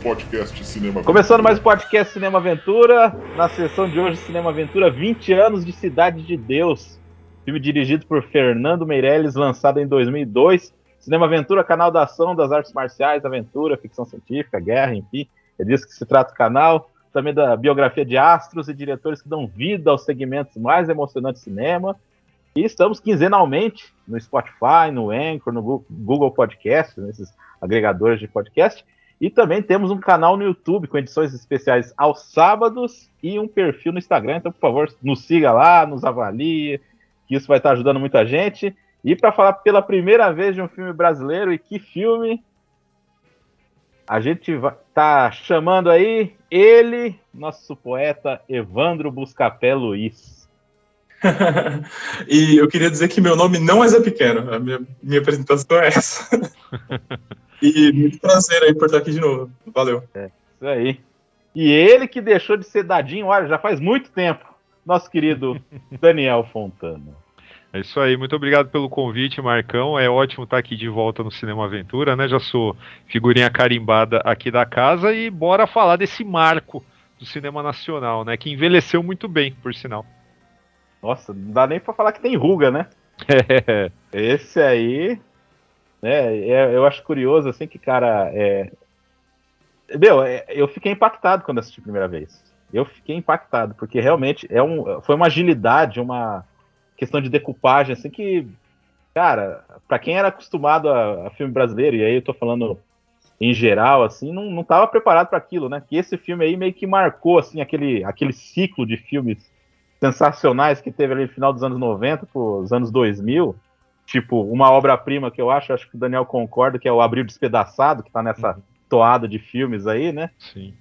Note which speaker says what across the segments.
Speaker 1: Podcast Cinema Aventura.
Speaker 2: Começando mais um podcast Cinema Aventura. Na sessão de hoje, Cinema Aventura, 20 anos de Cidade de Deus. Filme dirigido por Fernando Meirelles, lançado em 2002. Cinema Aventura, canal da ação, das artes marciais, aventura, ficção científica, guerra, enfim. É disso que se trata o canal. Também da biografia de astros e diretores que dão vida aos segmentos mais emocionantes do cinema. E estamos quinzenalmente no Spotify, no Anchor, no Google Podcast, nesses agregadores de podcast. E também temos um canal no YouTube com edições especiais aos sábados e um perfil no Instagram. Então, por favor, nos siga lá, nos avalie, que isso vai estar ajudando muita gente. E para falar pela primeira vez de um filme brasileiro, e que filme, a gente tá chamando aí ele, nosso poeta Evandro Buscapé Luiz.
Speaker 3: E eu queria dizer que meu nome não é Zé Pequeno, a minha apresentação é essa. E muito prazer aí por estar aqui de novo, valeu.
Speaker 2: É, isso aí. E ele que deixou de ser dadinho, olha, já faz muito tempo, nosso querido Daniel Fontana.
Speaker 4: É isso aí, muito obrigado pelo convite, Marcão. É ótimo estar aqui de volta no Cinema Aventura, né? Já sou figurinha carimbada aqui da casa e bora falar desse marco do cinema nacional, né? Que envelheceu muito bem, por sinal.
Speaker 2: Nossa, não dá nem pra falar que tem ruga, né? Esse aí, né? Eu acho curioso, assim, que, cara, eu fiquei impactado quando assisti a primeira vez. Eu fiquei impactado, porque realmente foi uma agilidade, uma questão de decupagem, assim, que, cara, pra quem era acostumado a filme brasileiro, e aí eu tô falando em geral, assim, não tava preparado para aquilo, né? Que esse filme aí meio que marcou, assim, aquele ciclo de filmes sensacionais que teve ali no final dos anos 90 pros anos 2000, tipo, uma obra-prima que eu acho que o Daniel concorda, que é o Abril Despedaçado, que tá nessa toada de filmes aí, né?
Speaker 4: Sim.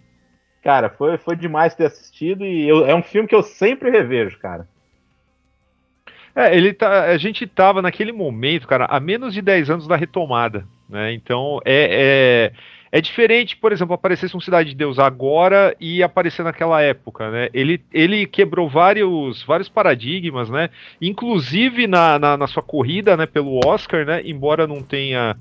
Speaker 2: Cara, foi demais ter assistido, e é um filme que eu sempre revejo, cara.
Speaker 4: A gente tava naquele momento, cara, a menos de 10 anos da retomada, né? Então é diferente, por exemplo, aparecesse um Cidade de Deus agora e aparecer naquela época, né? Ele quebrou vários paradigmas, né? Inclusive na sua corrida, né, pelo Oscar, né? Embora não tenha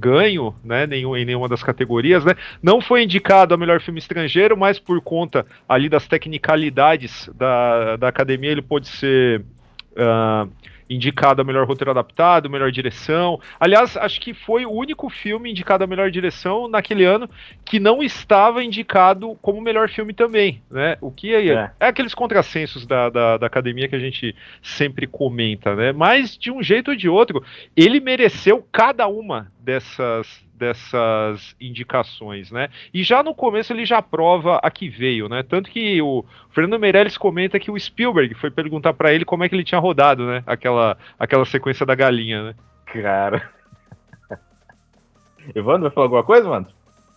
Speaker 4: ganho, né, em nenhuma das categorias, né? Não foi indicado a melhor filme estrangeiro, mas por conta ali das tecnicalidades da academia, ele pôde ser indicado a melhor roteiro adaptado, melhor direção. Aliás, acho que foi o único filme indicado a melhor direção naquele ano que não estava indicado como melhor filme também, né? O que é aqueles contrassensos da academia que a gente sempre comenta, né? Mas, de um jeito ou de outro, ele mereceu cada uma dessas indicações, né? E já no começo ele já prova a que veio, né? Tanto que o Fernando Meirelles comenta que o Spielberg foi perguntar pra ele como é que ele tinha rodado, né? Aquela sequência da galinha, né?
Speaker 2: Cara. Evandro, vai falar alguma coisa, mano?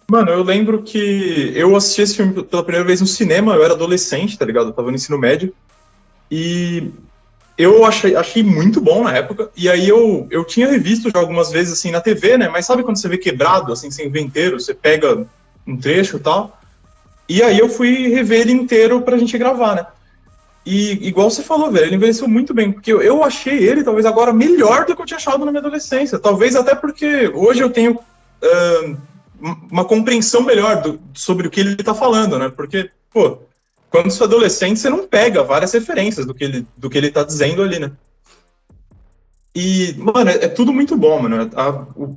Speaker 3: Mano, eu lembro que eu assisti esse filme pela primeira vez no cinema, eu era adolescente, tá ligado? Eu tava no ensino médio. E eu achei muito bom na época, e aí eu tinha revisto já algumas vezes, assim, na TV, né, mas sabe quando você vê quebrado, assim, sem ver inteiro, você pega um trecho e tal, e aí eu fui rever ele inteiro pra gente gravar, né, e igual você falou, velho, ele envelheceu muito bem, porque eu achei ele, talvez agora, melhor do que eu tinha achado na minha adolescência, talvez até porque hoje eu tenho uma compreensão melhor sobre o que ele tá falando, né, porque, pô, quando você é adolescente, você não pega várias referências do que ele tá dizendo ali, né? E, mano, é tudo muito bom, mano.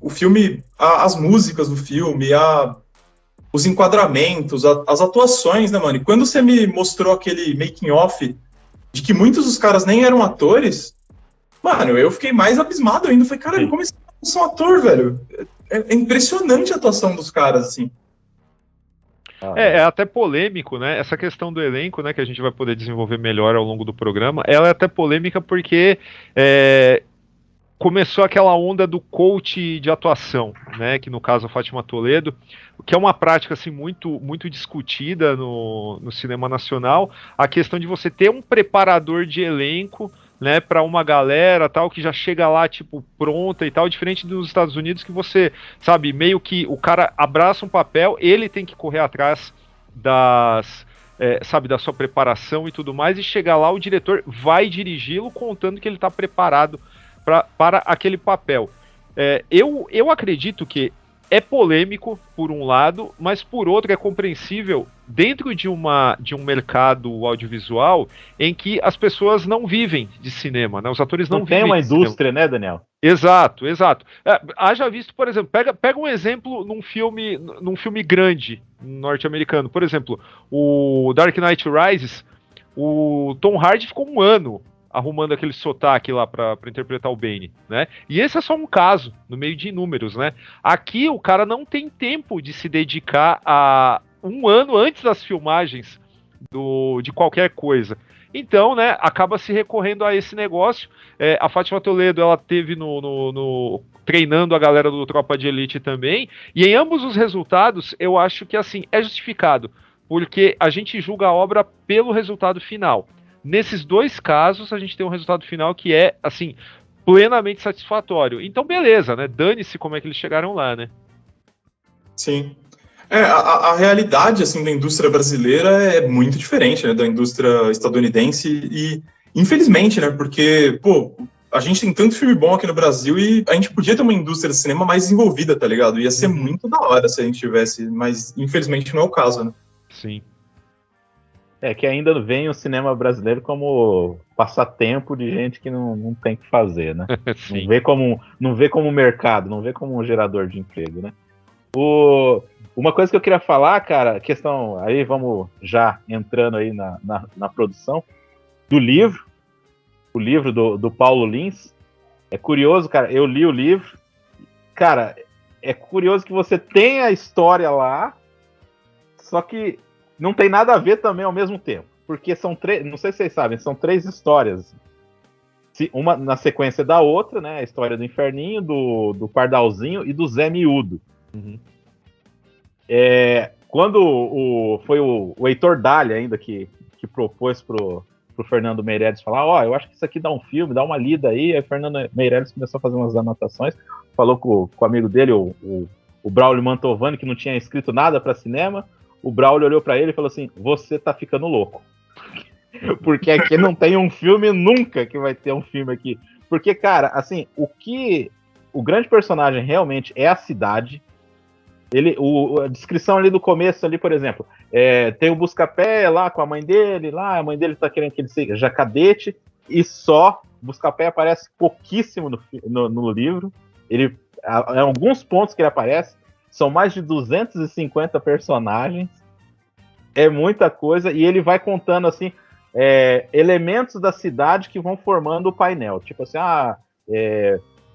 Speaker 3: O filme, as músicas do filme, os enquadramentos, as atuações, né, mano? E quando você me mostrou aquele making-off de que muitos dos caras nem eram atores, mano, eu fiquei mais abismado ainda. Eu falei, caralho, como esse cara é um ator, velho? É impressionante a atuação dos caras, assim.
Speaker 4: É até polêmico, né? Essa questão do elenco, né, que a gente vai poder desenvolver melhor ao longo do programa, ela é até polêmica porque começou aquela onda do coach de atuação, né, que no caso a Fátima Toledo, que é uma prática assim, muito, muito discutida no cinema nacional, a questão de você ter um preparador de elenco, né, para uma galera tal que já chega lá tipo pronta e tal, diferente dos Estados Unidos que você sabe meio que o cara abraça um papel, ele tem que correr atrás sabe, da sua preparação e tudo mais, e chegar lá, o diretor vai dirigi-lo contando que ele está preparado para aquele papel. Eu acredito que é polêmico, por um lado, mas por outro é compreensível dentro de um mercado audiovisual em que as pessoas não vivem de cinema, né? Os atores não vivem
Speaker 2: tem uma
Speaker 4: de cinema.
Speaker 2: indústria, né, Daniel?
Speaker 4: Exato. Haja visto, por exemplo, pega um exemplo num filme grande norte-americano. Por exemplo, o Dark Knight Rises, o Tom Hardy ficou um ano arrumando aquele sotaque lá pra interpretar o Bane, né? E esse é só um caso, no meio de inúmeros, né? Aqui o cara não tem tempo de se dedicar a um ano antes das filmagens de qualquer coisa. Então, né, acaba se recorrendo a esse negócio. A Fátima Toledo, ela teve treinando a galera do Tropa de Elite também, e em ambos os resultados, eu acho que, assim, é justificado, porque a gente julga a obra pelo resultado final. Nesses dois casos, a gente tem um resultado final que é, assim, plenamente satisfatório. Então, beleza, né? Dane-se como é que eles chegaram lá, né?
Speaker 3: Sim. A realidade, assim, da indústria brasileira é muito diferente, né, da indústria estadunidense e, infelizmente, né, porque, pô, a gente tem tanto filme bom aqui no Brasil e a gente podia ter uma indústria de cinema mais desenvolvida, tá ligado? Ia ser muito da hora se a gente tivesse, mas, infelizmente, não é o caso, né?
Speaker 4: Sim.
Speaker 2: Que ainda vem o cinema brasileiro como passatempo de gente que não tem o que fazer, né? Não vê como mercado, não vê como um gerador de emprego, né? Uma coisa que eu queria falar, cara, questão, aí vamos já entrando aí na produção do livro, o livro do Paulo Lins. É curioso, cara, eu li o livro, cara, é curioso que você tem a história lá, só que não tem nada a ver também ao mesmo tempo. Porque são três, não sei se vocês sabem, são três histórias. Uma na sequência da outra, né? A história do Inferninho, do Pardalzinho e do Zé Miúdo.
Speaker 4: Uhum.
Speaker 2: Quando foi o Heitor Dália ainda que propôs pro Fernando Meirelles falar, eu acho que isso aqui dá um filme, dá uma lida aí. Aí o Fernando Meirelles começou a fazer umas anotações, falou com o amigo dele, o Braulio Mantovani, que não tinha escrito nada para cinema. O Braulio olhou para ele e falou assim: você tá ficando louco. Porque aqui não tem um filme nunca que vai ter um filme aqui. Porque, cara, assim, o grande personagem realmente é a cidade. A descrição ali do começo, ali, por exemplo, tem o Buscapé lá com a mãe dele, lá, a mãe dele tá querendo que ele seja cadete, e só o Buscapé aparece pouquíssimo no livro. Em alguns pontos que ele aparece, são mais de 250 personagens, é muita coisa, e ele vai contando, assim, elementos da cidade que vão formando o painel. Tipo assim,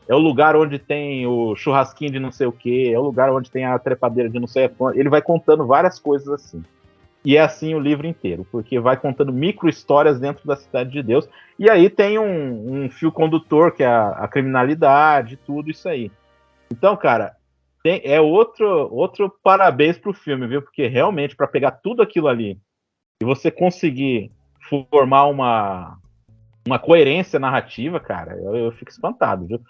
Speaker 2: é o lugar onde tem o churrasquinho de não sei o que, é o lugar onde tem a trepadeira de não sei quanto. Ele vai contando várias coisas assim. E é assim o livro inteiro, porque vai contando micro-histórias dentro da Cidade de Deus, e aí tem um fio condutor, que é a criminalidade, tudo isso aí. Então, cara, outro parabéns pro filme, viu? Porque realmente, para pegar tudo aquilo ali e você conseguir formar uma coerência narrativa, cara, eu fico espantado, viu?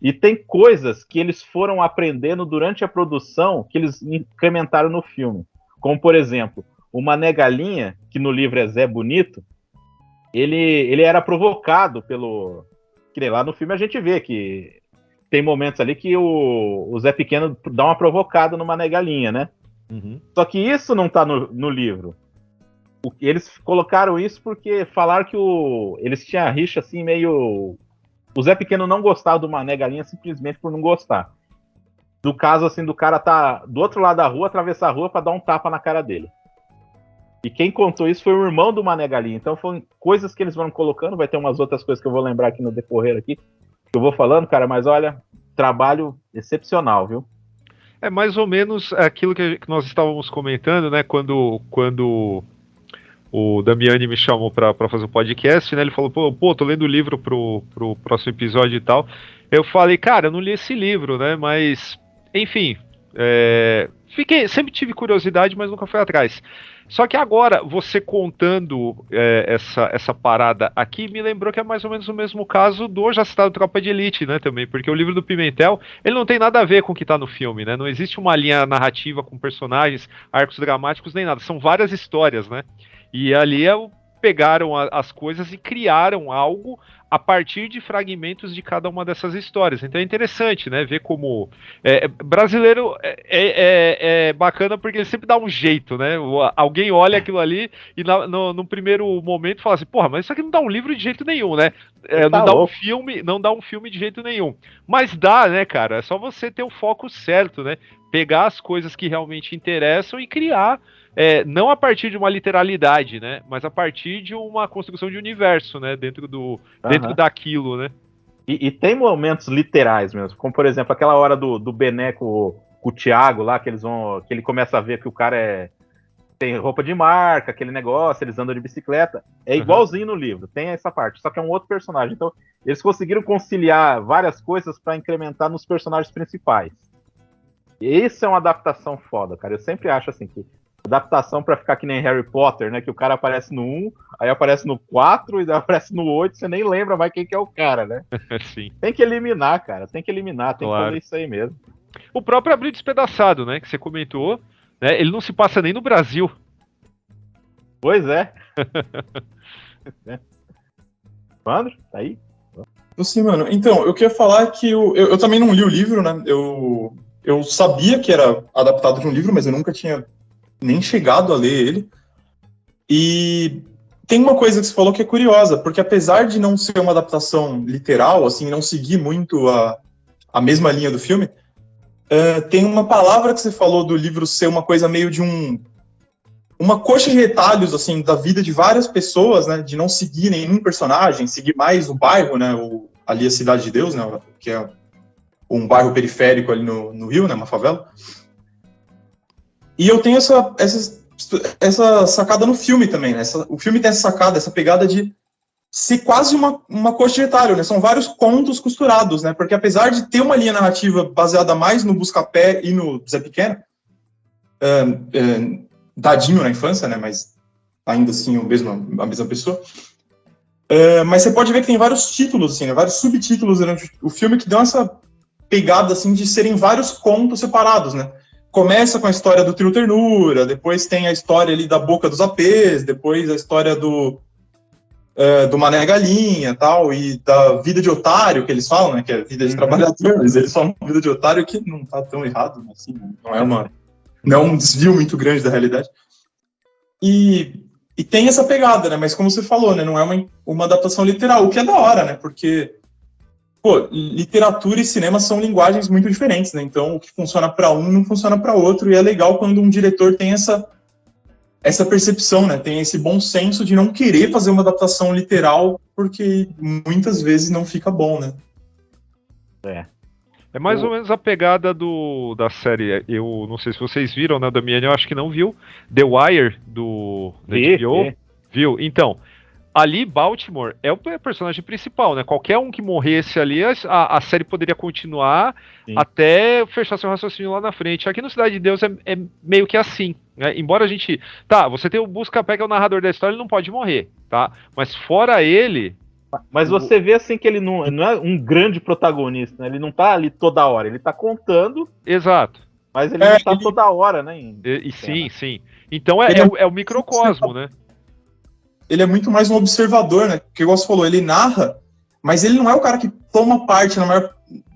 Speaker 2: E tem coisas que eles foram aprendendo durante a produção que eles incrementaram no filme. Como, por exemplo, o Mané Galinha, que no livro é Zé Bonito, ele era provocado pelo... Que nem lá no filme a gente vê que tem momentos ali que o Zé Pequeno dá uma provocada no Mané Galinha, né?
Speaker 4: Uhum.
Speaker 2: Só que isso não tá no livro. Eles colocaram isso porque falaram que eles tinham a rixa assim meio... O Zé Pequeno não gostava do Mané Galinha simplesmente por não gostar. Do caso assim do cara tá do outro lado da rua, atravessar a rua para dar um tapa na cara dele. E quem contou isso foi o irmão do Mané Galinha. Então foram coisas que eles vão colocando, vai ter umas outras coisas que eu vou lembrar aqui no decorrer aqui, que eu vou falando, cara, mas olha, trabalho excepcional, viu?
Speaker 4: É mais ou menos aquilo que nós estávamos comentando, né, quando o Damiani me chamou para fazer o podcast, né? Ele falou, pô, tô lendo o livro pro próximo episódio e tal. Eu falei, cara, eu não li esse livro, né? Mas, enfim, sempre tive curiosidade, mas nunca fui atrás. Só que agora, você contando essa parada aqui, me lembrou que é mais ou menos o mesmo caso do já citado Tropa de Elite, né, também, porque o livro do Pimentel, ele não tem nada a ver com o que tá no filme, né, não existe uma linha narrativa com personagens, arcos dramáticos, nem nada, são várias histórias, né, e ali pegaram as coisas e criaram algo a partir de fragmentos de cada uma dessas histórias. Então é interessante, né? Ver como brasileiro é bacana porque ele sempre dá um jeito, né? Alguém olha aquilo ali e no primeiro momento fala assim, porra, mas isso aqui não dá um livro de jeito nenhum, né? Não dá não dá um filme de jeito nenhum. Mas dá, né, cara? É só você ter o foco certo, né? Pegar as coisas que realmente interessam e criar. Não a partir de uma literalidade, né? Mas a partir de uma construção de universo, né? Dentro daquilo, né?
Speaker 2: E tem momentos literais mesmo, como por exemplo aquela hora do Bené com o Thiago lá, que ele começa a ver que o cara tem roupa de marca, aquele negócio, eles andam de bicicleta. É igualzinho no livro, tem essa parte, só que é um outro personagem. Então, eles conseguiram conciliar várias coisas para incrementar nos personagens principais. E isso é uma adaptação foda, cara. Eu sempre acho assim que adaptação pra ficar que nem Harry Potter, né? Que o cara aparece no 1, aí aparece no 4 e daí aparece no 8, você nem lembra mais quem que é o cara, né?
Speaker 4: Sim.
Speaker 2: Tem que eliminar, cara. Tem que eliminar, tem que fazer isso aí mesmo.
Speaker 4: O próprio Abril Despedaçado, né? Que você comentou, né? Ele não se passa nem no Brasil.
Speaker 2: Pois é. André, tá aí?
Speaker 3: Sim, mano. Então, eu queria falar que eu também não li o livro, né? Eu sabia que era adaptado de um livro, mas eu nunca tinha nem chegado a ler ele. E tem uma coisa que você falou que é curiosa, porque apesar de não ser uma adaptação literal, assim, não seguir muito a mesma linha do filme, tem uma palavra que você falou do livro ser uma coisa meio de uma coxa de retalhos, assim, da vida de várias pessoas, né, de não seguir nenhum personagem, seguir mais o bairro, né, ali a Cidade de Deus, né, que é um bairro periférico ali no Rio, né, uma favela. E eu tenho essa sacada no filme também, né? O filme tem essa sacada, essa pegada de ser quase uma coxa de retalho, né? São vários contos costurados, né? Porque apesar de ter uma linha narrativa baseada mais no Buscapé e no Zé Pequeno, Dadinho na infância, né? Mas ainda assim a mesma pessoa. Mas você pode ver que tem vários títulos, assim, né? Vários subtítulos durante o filme que dão essa pegada, assim, de serem vários contos separados, né? Começa com a história do Trio Ternura, depois tem a história ali da Boca dos Apês, depois a história do Mané Galinha, tal, e da vida de otário, que eles falam, né, que é vida de trabalhadores, eles falam vida de otário, que não tá tão errado, assim, não é um desvio muito grande da realidade. E tem essa pegada, né, mas como você falou, né, não é uma adaptação literal, o que é da hora, né, porque literatura e cinema são linguagens muito diferentes, né? Então, o que funciona para um não funciona para outro, e é legal quando um diretor tem essa percepção, né? Tem esse bom senso de não querer fazer uma adaptação literal, porque muitas vezes não fica bom, né?
Speaker 4: É mais ou menos a pegada da série. Eu não sei se vocês viram, né, Damiani? Eu acho que não viu. The Wire, da HBO. Viu? Então, ali, Baltimore é o personagem principal, né? Qualquer um que morresse ali, a série poderia continuar até fechar seu raciocínio lá na frente. Aqui no Cidade de Deus é meio que assim, né? Embora a gente... Tá, você tem o Buscapé, que é o narrador da história, ele não pode morrer, tá? Mas fora ele...
Speaker 2: Mas você vê assim que ele não é um grande protagonista, né? Ele não tá ali toda hora, ele tá contando...
Speaker 4: Exato.
Speaker 2: Mas ele não tá toda hora, né?
Speaker 4: Sim. Então é o microcosmo, né?
Speaker 3: Ele é muito mais um observador, né? Porque, igual você falou, ele narra, mas ele não é o cara que toma parte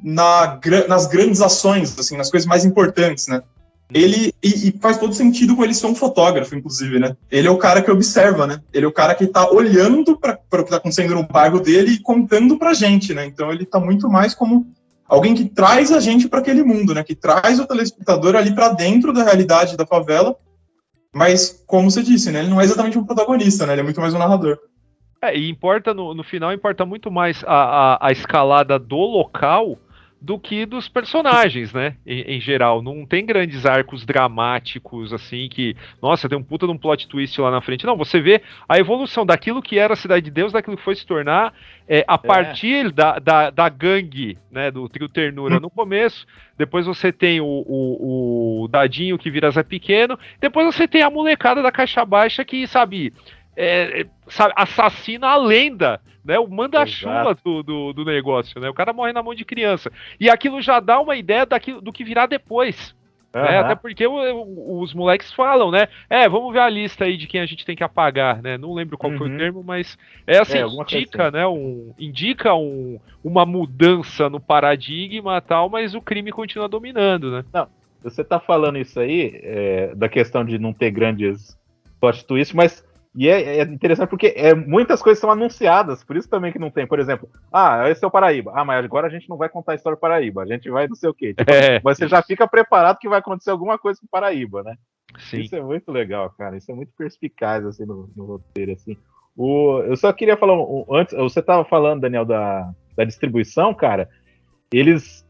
Speaker 3: nas grandes ações, assim, nas coisas mais importantes, né? Ele, e faz todo sentido com ele ser um fotógrafo, inclusive, né? Ele é o cara que observa, né? Ele é o cara que tá olhando para o que tá acontecendo no bairro dele e contando pra gente, né? Então ele tá muito mais como alguém que traz a gente para aquele mundo, né? Que traz o telespectador ali para dentro da realidade da favela. Mas, como você disse, né, ele não é exatamente um protagonista, né, ele é muito mais um narrador.
Speaker 4: E importa, no final, importa muito mais a escalada do local do que dos personagens, né? Em geral. Não tem grandes arcos dramáticos, assim, que, nossa, tem um puta de um plot twist lá na frente. Não, você vê a evolução daquilo que era a Cidade de Deus, daquilo que foi se tornar, a partir da gangue, né? Do trio Ternura no começo. Depois você tem o Dadinho que vira Zé Pequeno. Depois você tem a molecada da Caixa Baixa que, sabe, assassina a lenda, né? O manda-chuva do negócio, né? O cara morre na mão de criança. E aquilo já dá uma ideia do que virá depois. Né? Até porque os moleques falam, né? Vamos ver a lista aí de quem a gente tem que apagar, né? Não lembro qual foi o termo, mas assim, indica, assim, né? Indica uma mudança no paradigma e tal, mas o crime continua dominando, né?
Speaker 2: Não, você tá falando isso aí, da questão de não ter grandes plot twists, mas é interessante porque muitas coisas são anunciadas, por isso também que não tem. Por exemplo, esse é o Paraíba. Mas agora a gente não vai contar a história do Paraíba, a gente vai não sei o quê. Tipo, mas você já fica preparado que vai acontecer alguma coisa com o Paraíba, né? Sim. Isso é muito legal, cara. Isso é muito perspicaz, assim, no roteiro, assim. Eu só queria falar, antes, você tava falando, Daniel, da distribuição, cara. Eles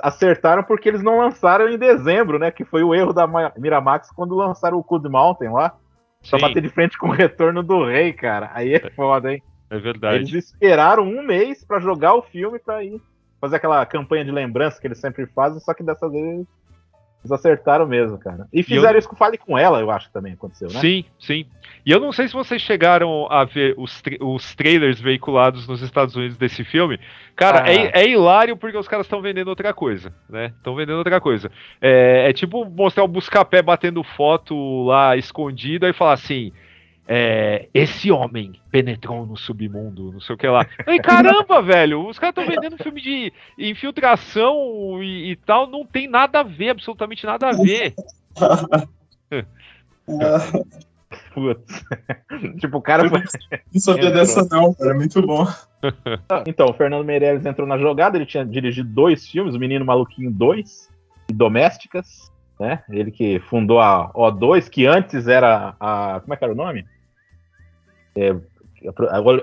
Speaker 2: acertaram porque eles não lançaram em dezembro, né? Que foi o erro da Miramax quando lançaram o Cold Mountain lá. Só bater de frente com o Retorno do Rei, cara. Aí é foda, hein?
Speaker 4: É verdade.
Speaker 2: Eles esperaram um mês pra jogar o filme pra ir fazer aquela campanha de lembrança que eles sempre fazem, só que dessa vez eles acertaram mesmo, cara. E fizeram isso com Fale Com Ela, eu acho que também aconteceu, né?
Speaker 4: Sim, sim. E eu não sei se vocês chegaram a ver os trailers veiculados nos Estados Unidos desse filme. Cara, é hilário porque os caras estão vendendo outra coisa, né? Estão vendendo outra coisa. É tipo mostrar o Buscapé batendo foto lá escondido e falar assim... esse homem penetrou no submundo, não sei o que lá. E caramba, velho, os caras estão vendendo filme de infiltração e tal, não tem nada a ver, absolutamente nada a ver.
Speaker 2: Putz. Tipo, o cara...
Speaker 3: Não sabia dessa não, cara, muito bom.
Speaker 2: Então, o Fernando Meirelles entrou na jogada, ele tinha dirigido 2 filmes, O Menino Maluquinho 2 e Domésticas, né? Ele que fundou a O2, que antes era a... Como é que era o nome?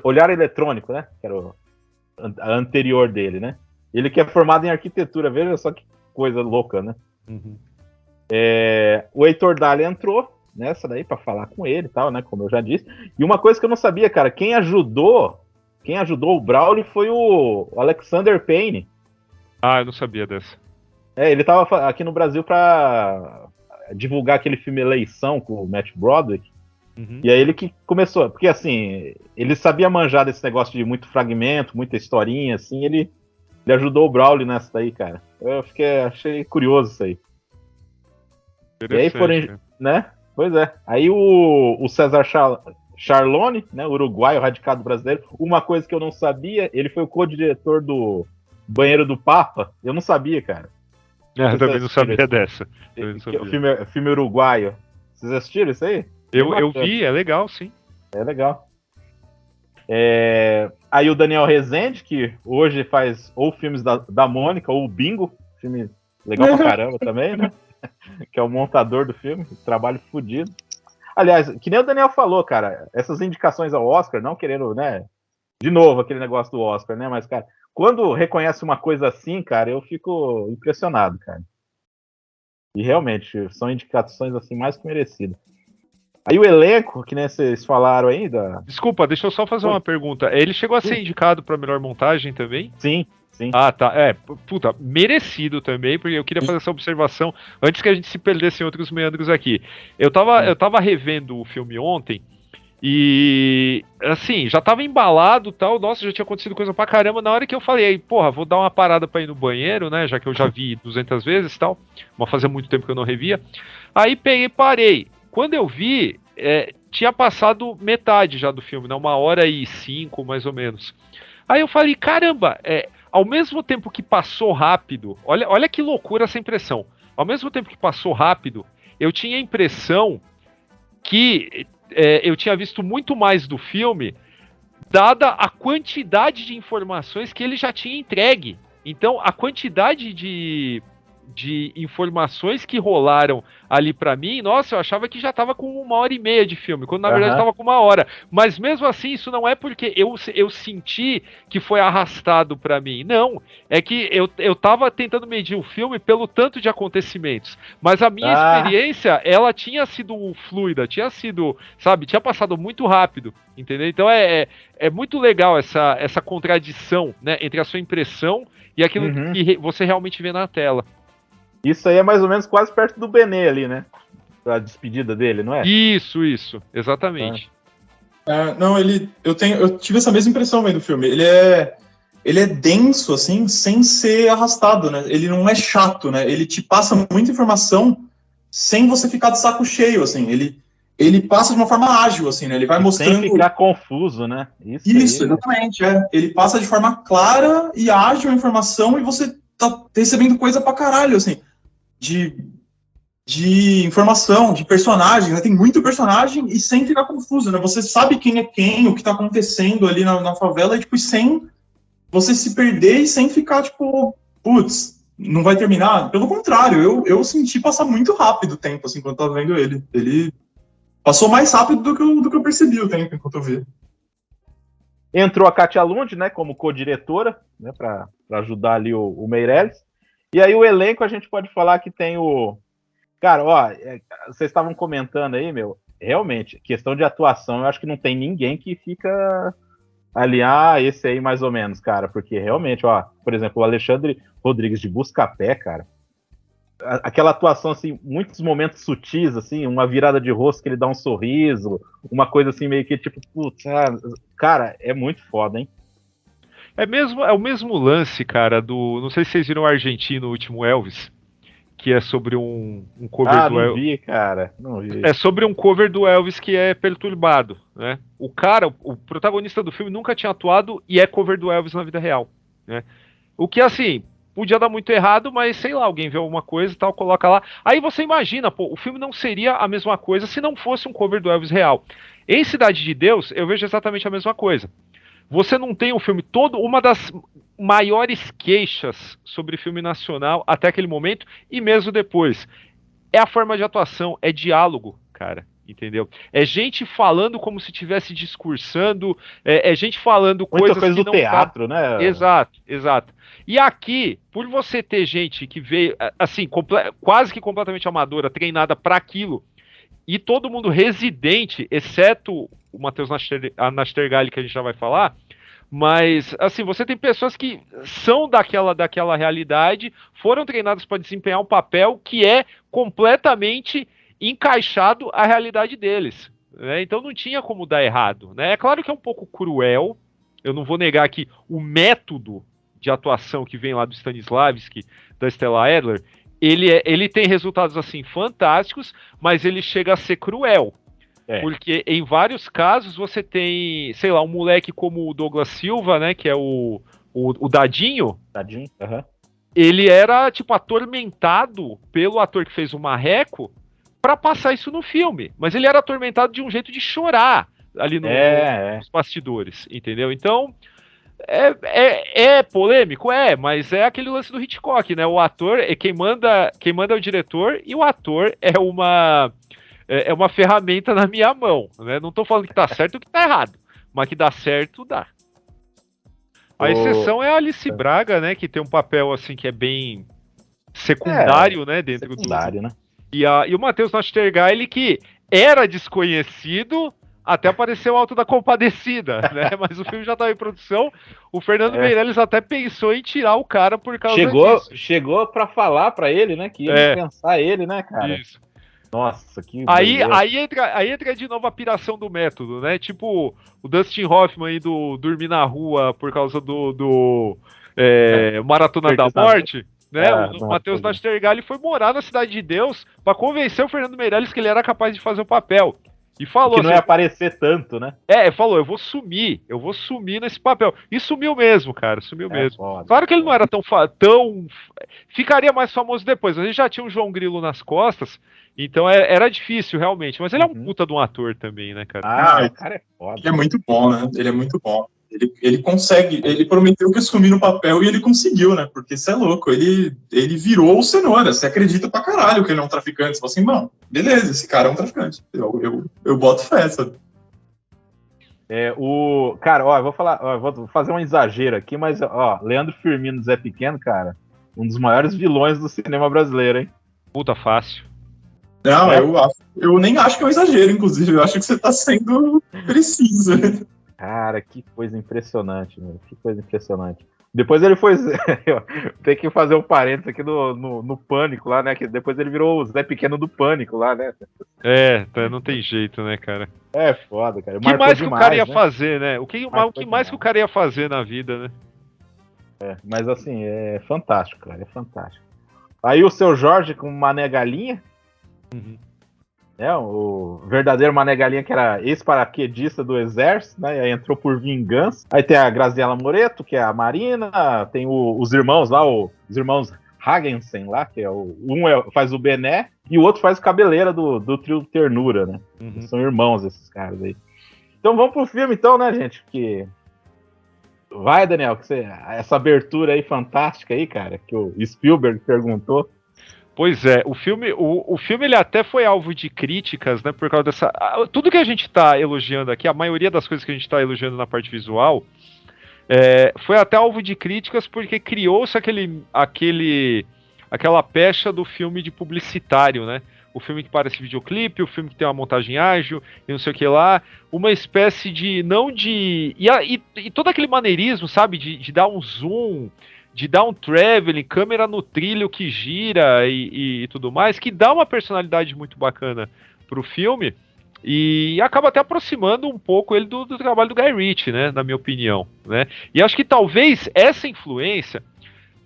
Speaker 2: Olhar Eletrônico, né? Que era a anterior dele, né? Ele que é formado em arquitetura, veja só que coisa louca, né?
Speaker 4: Uhum.
Speaker 2: O Heitor Dália entrou nessa daí pra falar com ele e tal, né? Como eu já disse. E uma coisa que eu não sabia, cara, quem ajudou o Braulio foi o Alexander Payne.
Speaker 4: Eu não sabia dessa.
Speaker 2: Ele tava aqui no Brasil pra divulgar aquele filme Eleição com o Matt Broderick. Uhum. E aí ele que começou, porque assim, ele sabia manjar desse negócio de muito fragmento, muita historinha, assim, ele ajudou o Braulio nessa daí, cara. Achei curioso isso aí. E aí foram, né? Pois é. Aí o César Charlone, né, uruguaio, radicado brasileiro, uma coisa que eu não sabia, ele foi o co-diretor do Banheiro do Papa, eu não sabia, cara.
Speaker 4: Eu também não sabia dessa.
Speaker 2: O filme uruguaio. Vocês assistiram isso aí?
Speaker 4: Eu vi, é legal, sim.
Speaker 2: É legal. Aí o Daniel Rezende, que hoje faz ou filmes da Mônica, ou o Bingo, filme legal pra caramba também, né? Que é o montador do filme, trabalho fodido. Aliás, que nem o Daniel falou, cara, essas indicações ao Oscar, não querendo, né? De novo, aquele negócio do Oscar, né? Mas, cara, quando reconhece uma coisa assim, cara, eu fico impressionado, cara. E realmente, são indicações assim mais que merecidas. Aí o elenco, que nem vocês falaram ainda.
Speaker 4: Desculpa, deixa eu só fazer uma pergunta. Ele chegou a ser indicado para melhor montagem também?
Speaker 2: Sim.
Speaker 4: Tá. Puta, merecido também, porque eu queria fazer essa observação antes que a gente se perdesse em outros meandros aqui. Eu tava revendo o filme ontem e, assim, já tava embalado e tal, nossa, já tinha acontecido coisa pra caramba. Na hora que eu falei, porra, vou dar uma parada pra ir no banheiro, né, já que eu já vi 200 vezes e tal, mas fazia muito tempo que eu não revia. Aí peguei e parei. Quando eu vi, tinha passado metade já do filme, né, 1h05, mais ou menos. Aí eu falei, caramba, ao mesmo tempo que passou rápido, olha que loucura essa impressão. Ao mesmo tempo que passou rápido, eu tinha a impressão que eu tinha visto muito mais do filme, dada a quantidade de informações que ele já tinha entregue. Então, a quantidade de de informações que rolaram ali pra mim, nossa, eu achava que já tava com 1h30 de filme, quando na verdade tava com 1 hora. Mas mesmo assim, isso não é porque eu senti que foi arrastado pra mim. Não, é que eu tava tentando medir o filme pelo tanto de acontecimentos. Mas a minha experiência, ela tinha sido fluida, tinha sido, sabe, tinha passado muito rápido, entendeu? Então é muito legal essa contradição, né, entre a sua impressão e aquilo que você realmente vê na tela.
Speaker 2: Isso aí é mais ou menos quase perto do Benet ali, né? A despedida dele, não é?
Speaker 4: Isso, exatamente.
Speaker 3: Não, eu tive essa mesma impressão vendo o filme. Ele é denso, assim, sem ser arrastado, né? Ele não é chato, né? Ele te passa muita informação sem você ficar de saco cheio, assim. Ele passa de uma forma ágil, assim, né? Ele vai mostrando...
Speaker 2: Sem ficar confuso, né?
Speaker 3: Isso, exatamente, Ele passa de forma clara e ágil a informação e você tá recebendo coisa pra caralho, assim, de informação, de personagem, né? Tem muito personagem e sem ficar confuso, né? Você sabe quem é quem, o que tá acontecendo ali na favela, e, tipo, sem você se perder e sem ficar, tipo, putz, não vai terminar. Pelo contrário, eu senti passar muito rápido o tempo, assim, quando eu tava vendo ele. Ele passou mais rápido do que eu percebi o tempo enquanto eu vi.
Speaker 2: Entrou a Katia Lund, né, como co-diretora, né, para ajudar ali o Meirelles. E aí o elenco a gente pode falar que tem o... Cara, ó, vocês estavam comentando aí, meu, realmente, questão de atuação, eu acho que não tem ninguém que fica ali, esse aí mais ou menos, cara, porque realmente, ó, por exemplo, o Alexandre Rodrigues de Buscapé, cara, aquela atuação, assim, muitos momentos sutis, assim, uma virada de rosto que ele dá um sorriso, uma coisa assim meio que tipo, putz, cara, é muito foda, hein?
Speaker 4: É o mesmo lance, cara, não sei se vocês viram o argentino, o último Elvis, que é sobre um cover do Elvis.
Speaker 2: Não vi, cara, não vi.
Speaker 4: É sobre um cover do Elvis que é perturbado, né? O cara, o protagonista do filme nunca tinha atuado e é cover do Elvis na vida real, né? O que, assim, podia dar muito errado, mas sei lá, alguém vê alguma coisa e tal, coloca lá. Aí você imagina, pô, o filme não seria a mesma coisa se não fosse um cover do Elvis real. Em Cidade de Deus, eu vejo exatamente a mesma coisa. Você não tem um filme todo, uma das maiores queixas sobre filme nacional até aquele momento e mesmo depois. É a forma de atuação, é diálogo, cara, entendeu? É gente falando como se estivesse discursando, é gente falando
Speaker 2: muita
Speaker 4: coisas
Speaker 2: coisa
Speaker 4: que
Speaker 2: do
Speaker 4: não
Speaker 2: teatro, né?
Speaker 4: Exato. E aqui, por você ter gente que veio, assim, quase que completamente amadora, treinada para aquilo, e todo mundo residente, exceto o Matheus Nastergalli, que a gente já vai falar, mas, assim, você tem pessoas que são daquela realidade, foram treinadas para desempenhar um papel que é completamente encaixado à realidade deles, né? Então não tinha como dar errado, né? É claro que é um pouco cruel, eu não vou negar que o método de atuação que vem lá do Stanislavski, da Stella Adler, ele tem resultados, assim, fantásticos, mas ele chega a ser cruel. Porque em vários casos você tem, sei lá, um moleque como o Douglas Silva, né, que é o Dadinho.
Speaker 2: Dadinho,
Speaker 4: Ele era, tipo, atormentado pelo ator que fez o Marreco pra passar isso no filme. Mas ele era atormentado de um jeito de chorar ali nos bastidores, entendeu? Então, é polêmico, mas é aquele lance do Hitchcock, né? O ator, quem manda é o diretor e o ator é uma ferramenta na minha mão, né? Não tô falando que tá certo ou que tá errado, mas que dá certo, dá. A exceção é a Alice Braga, né? Que tem um papel, assim, que é bem secundário, né? Dentro
Speaker 2: secundário, né?
Speaker 4: E o Matheus Nastergalli, que era desconhecido até aparecer o Alto da Compadecida, né? Mas o filme já estava em produção. O Fernando Meirelles até pensou em tirar o cara por causa disso.
Speaker 2: Chegou pra falar pra ele, né? Que ia dispensar ele, né, cara?
Speaker 4: Isso.
Speaker 2: Nossa, que
Speaker 4: aí entra de novo a piração do método, né? Tipo o Dustin Hoffman aí do Dormir na Rua por causa do Maratona da Morte, né? O Matheus Nastergalli foi morar na Cidade de Deus pra convencer o Fernando Meirelles que ele era capaz de fazer o papel. E falou
Speaker 2: que não ia aparecer tanto, né?
Speaker 4: Falou, eu vou sumir nesse papel. E sumiu mesmo, cara, sumiu mesmo.
Speaker 2: Foda,
Speaker 4: claro que ele não era tão ficaria mais famoso depois, mas ele já tinha um João Grilo nas costas, então era difícil, realmente. Mas ele é um puta de um ator também, né, cara?
Speaker 2: O cara é foda.
Speaker 3: Ele é muito bom, né? Ele é muito bom. Ele consegue, ele prometeu que ia sumir no papel e ele conseguiu, né? Porque você é louco, ele virou o cenoura, você acredita pra caralho que ele é um traficante. Você fala assim, bom, beleza, esse cara é um traficante. Eu boto fé, sabe?
Speaker 2: Cara, ó, eu vou falar, ó, eu vou fazer um exagero aqui, mas, ó, Leandro Firmino, Zé Pequeno, cara, um dos maiores vilões do cinema brasileiro, hein?
Speaker 4: Puta, fácil.
Speaker 3: Não, eu nem acho que é um exagero, inclusive, eu acho que você tá sendo preciso.
Speaker 2: Cara, que coisa impressionante, meu, que coisa impressionante. Depois ele foi. Tem que fazer um parênteses aqui no Pânico lá, né? Que depois ele virou o Zé Pequeno do Pânico lá, né?
Speaker 4: Não tem jeito, né, cara?
Speaker 2: É foda, cara.
Speaker 4: O que mais que o cara ia
Speaker 2: né?
Speaker 4: fazer, né? O que mais que o cara ia fazer na vida, né?
Speaker 2: Mas assim, é fantástico, cara. É fantástico. Aí o seu Jorge com Mané Galinha.
Speaker 4: Uhum.
Speaker 2: O verdadeiro Mané Galinha, que era ex-paraquedista do exército, né? E aí entrou por vingança. Aí tem a Graziella Moreto, que é a Marina. Tem os irmãos lá, os irmãos Hagensen lá, que é faz o Bené e o outro faz o Cabeleira do trio Ternura, né?
Speaker 4: Uhum.
Speaker 2: São irmãos esses caras aí. Então vamos pro filme então, né, gente? Que vai, Daniel, essa abertura aí fantástica aí, cara, que o Spielberg perguntou.
Speaker 4: Pois é, o filme ele até foi alvo de críticas, né, por causa dessa... Tudo que a gente está elogiando aqui, a maioria das coisas que a gente está elogiando na parte visual, foi até alvo de críticas porque criou-se aquela pecha do filme de publicitário, né? O filme que parece videoclipe, o filme que tem uma montagem ágil, e não sei o que lá, uma espécie de... E todo aquele maneirismo, sabe, de dar um zoom... de dar um traveling, câmera no trilho que gira e tudo mais, que dá uma personalidade muito bacana pro filme e acaba até aproximando um pouco ele do trabalho do Guy Ritchie, né, na minha opinião, né? E acho que talvez essa influência